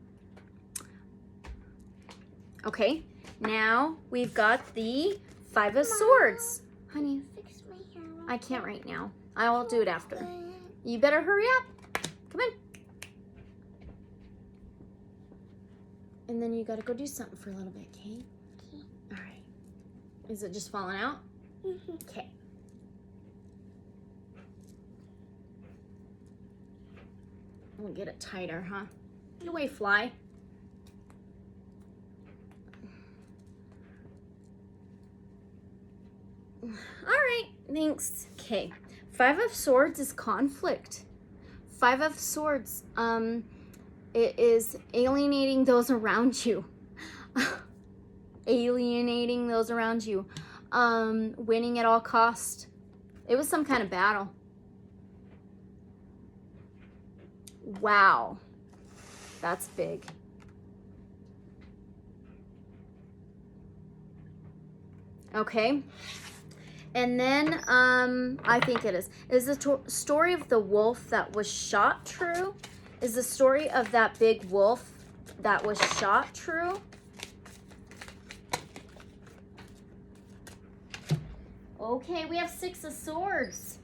Okay, now we've got the 5 of Swords. Honey, Fix my hair. I can't right now. I will do it after. You better hurry up. Come in. And then you gotta go do something for a little bit, okay? Okay. All right. Is it just falling out? Okay. We'll get it tighter, huh? Get away, fly. All right, thanks. Okay. 5 of Swords is conflict. 5 of Swords, it is alienating those around you. Alienating those around you. Winning at all cost. It was some kind of battle. Wow. That's big. Okay. And then, I think it is the story of the wolf that was shot true? Is the story of that big wolf that was shot true? Okay, we have 6 of Swords.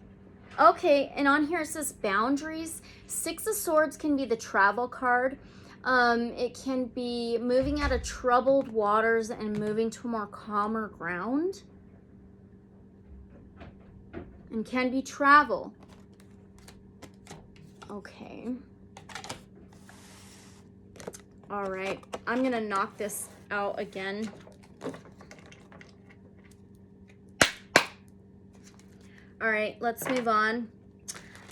Okay, and on here it says boundaries. 6 of Swords can be the travel card. It can be moving out of troubled waters and moving to a more calmer ground. And can be travel. Okay. All right. I'm going to knock this out again. All right. Let's move on.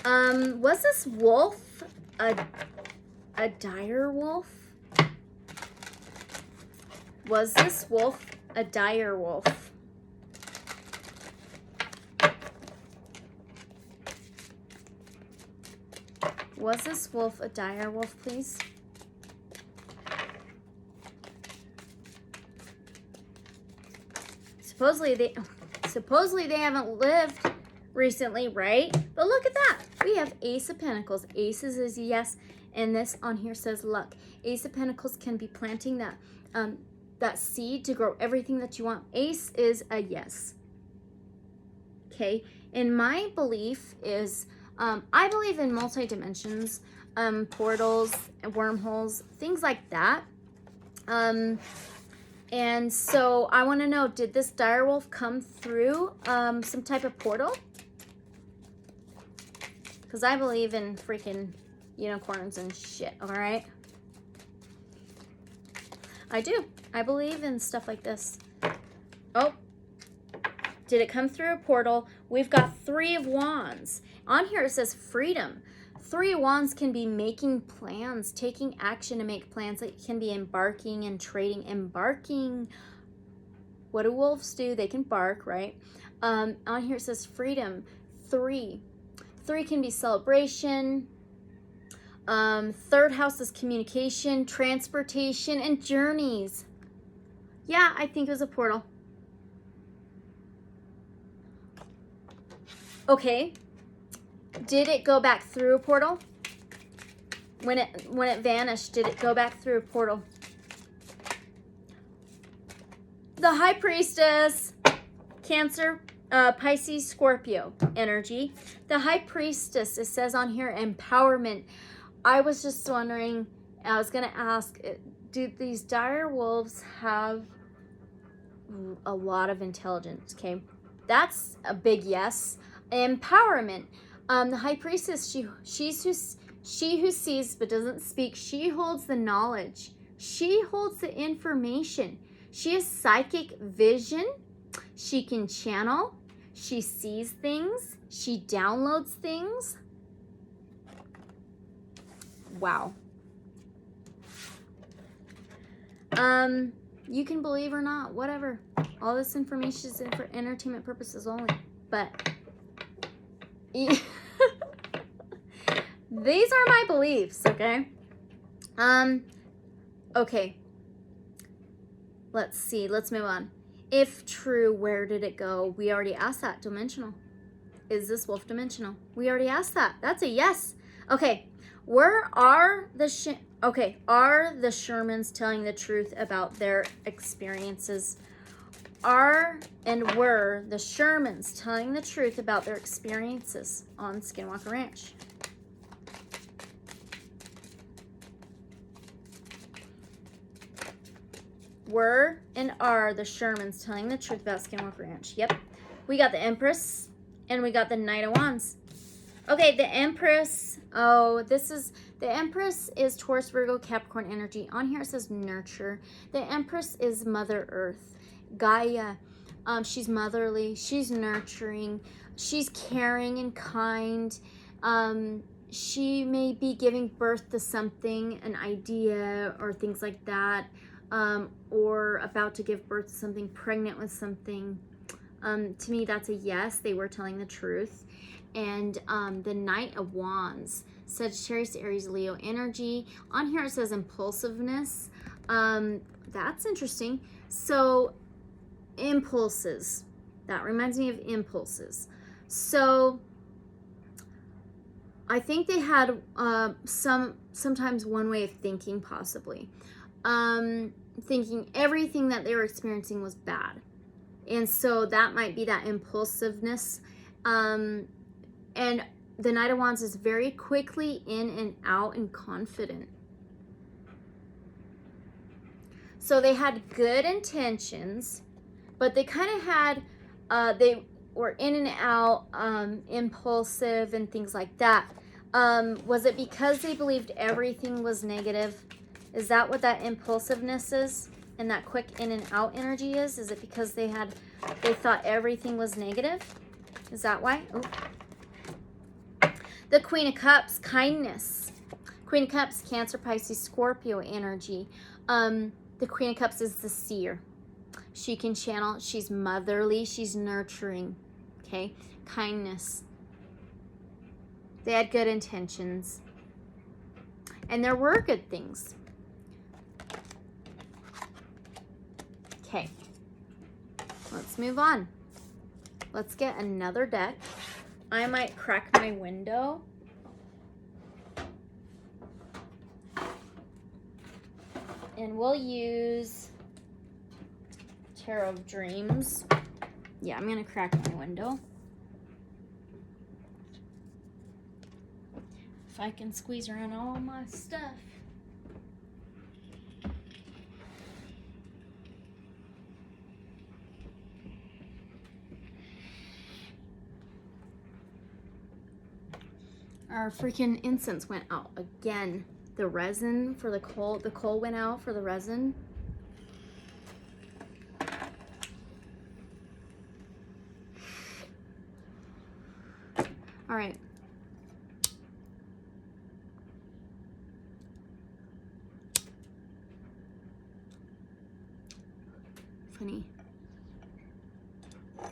Was this wolf a dire wolf? Was this wolf a dire wolf? Was this wolf a dire wolf, please? Supposedly they haven't lived recently, right? But look at that. We have Ace of Pentacles. Aces is yes, and this on here says luck. Ace of Pentacles can be planting that that seed to grow everything that you want. Ace is a yes. Okay, and my belief is I believe in multi-dimensions, portals, wormholes, things like that. And so I want to know, did this direwolf come through some type of portal? Because I believe in freaking unicorns and shit, all right? I do. I believe in stuff like this. Oh. Did it come through a portal? We've got 3 of Wands. On here it says freedom. Three of Wands can be making plans, taking action to make plans. It can be embarking and trading. Embarking. What do wolves do? They can bark, right? On here it says freedom. Three can be celebration. Third house is communication, transportation, and journeys. Yeah, I think it was a portal. Okay. Did it go back through a portal? When it vanished, did it go back through a portal? The High Priestess, Cancer, Pisces, Scorpio energy. The High Priestess, it says on here, empowerment. I was just wondering, I was going to ask, do these dire wolves have a lot of intelligence? Okay, that's a big yes. Empowerment. The High Priestess, she who sees but doesn't speak. She holds the knowledge. She holds the information. She has psychic vision. She can channel. She sees things. She downloads things. Wow. You can believe or not, whatever. All this information is for entertainment purposes only. But these are my beliefs, okay? Okay. Let's see. Let's move on. If true, where did it go? We already asked that. Dimensional. Is this wolf dimensional? We already asked that. That's a yes. Okay. Where are the are the Shermans telling the truth about their experiences? Are and were the Shermans telling the truth about their experiences on Skinwalker Ranch? Were and are the Shermans telling the truth about Skinwalker Ranch? Yep. We got the Empress and we got the Knight of Wands. Okay, the Empress. Oh, the Empress is Taurus, Virgo, Capricorn energy. On here it says nurture. The Empress is Mother Earth, Gaia. She's motherly. She's nurturing. She's caring and kind. She may be giving birth to something, an idea or things like that. Or about to give birth to something, pregnant with something. To me, that's a yes. They were telling the truth. And the Knight of Wands, Sagittarius, Aries, Leo energy. On here it says impulsiveness. That's interesting. So impulses. That reminds me of impulses. So I think they had sometimes one way of thinking, possibly. Thinking everything that they were experiencing was bad. And so that might be that impulsiveness. And the Knight of Wands is very quickly in and out and confident. So they had good intentions, but they kind of had, they were in and out, impulsive and things like that. Was it because they believed everything was negative? Is that what that impulsiveness is? And that quick in and out energy is? Is it because they thought everything was negative? Is that why? Oh. The Queen of Cups, kindness. Queen of Cups, Cancer, Pisces, Scorpio energy. The Queen of Cups is the seer. She can channel. She's motherly. She's nurturing. Okay? Kindness. They had good intentions. And there were good things. Okay. Let's move on. Let's get another deck. I might crack my window. And we'll use Tarot of Dreams. Yeah, I'm going to crack my window. If I can squeeze around all my stuff. Our freaking incense went out again. The resin for the coal went out for the resin. All right. company.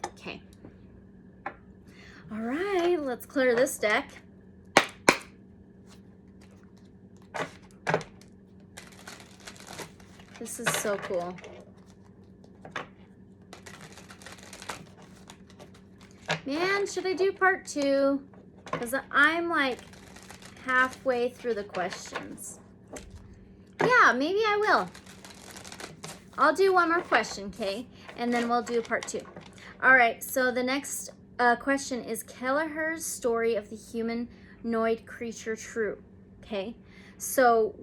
Okay. All right, let's clear this deck. This is so cool. Man, should I do part 2? Because I'm like halfway through the questions. Yeah, maybe I will. I'll do one more question, okay? And then we'll do part 2. All right, so the next question is Kelleher's story of the humanoid creature true? Okay, so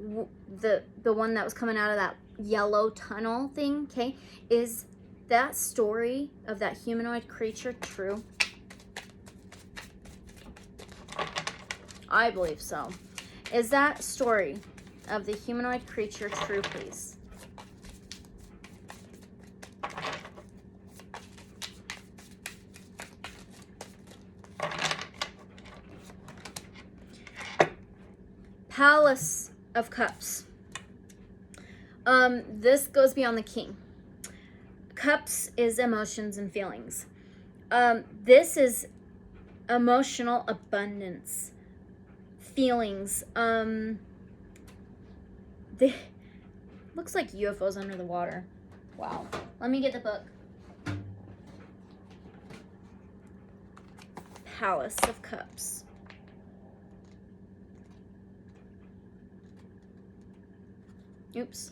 the one that was coming out of that yellow tunnel thing, okay, is that story of that humanoid creature true? I believe so. Is that story of the humanoid creature true, please? Palace of Cups. This goes beyond the king. Cups is emotions and feelings. This is emotional abundance. Feelings. Looks like UFOs under the water. Wow. Let me get the book. Palace of Cups. Oops.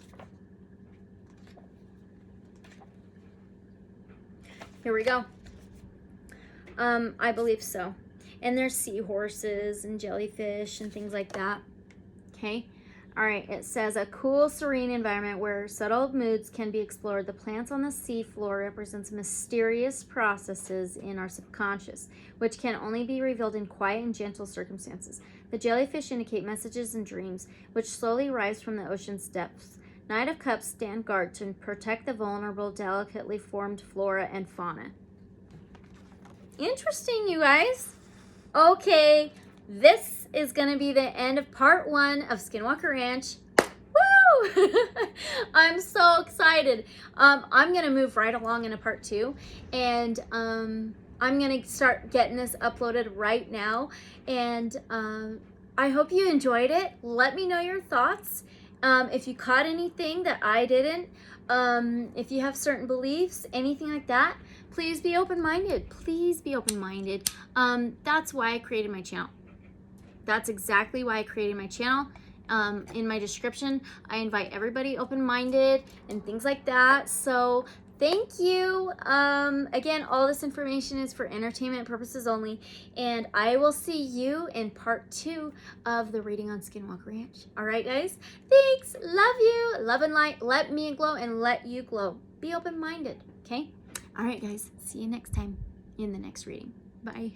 Here we go. I believe so. And there's seahorses and jellyfish and things like that. Okay. All right. It says a cool, serene environment where subtle moods can be explored. The plants on the sea floor represents mysterious processes in our subconscious, which can only be revealed in quiet and gentle circumstances. The jellyfish indicate messages and dreams, which slowly rise from the ocean's depths. Knight of Cups stand guard to protect the vulnerable, delicately formed flora and fauna. Interesting, you guys. Okay, this is going to be the end of part 1 of Skinwalker Ranch. Woo! I'm so excited. I'm going to move right along into part 2, and I'm going to start getting this uploaded right now, and I hope you enjoyed it. Let me know your thoughts. If you caught anything that I didn't, if you have certain beliefs, anything like that, please be open-minded. Please be open-minded. That's why I created my channel. That's exactly why I created my channel. In my description, I invite everybody open-minded and things like that. So thank you. Again, all this information is for entertainment purposes only. And I will see you in part 2 of the reading on Skinwalker Ranch. All right, guys? Thanks. Love you. Love and light. Let me glow and let you glow. Be open-minded, okay? All right, guys. See you next time in the next reading. Bye.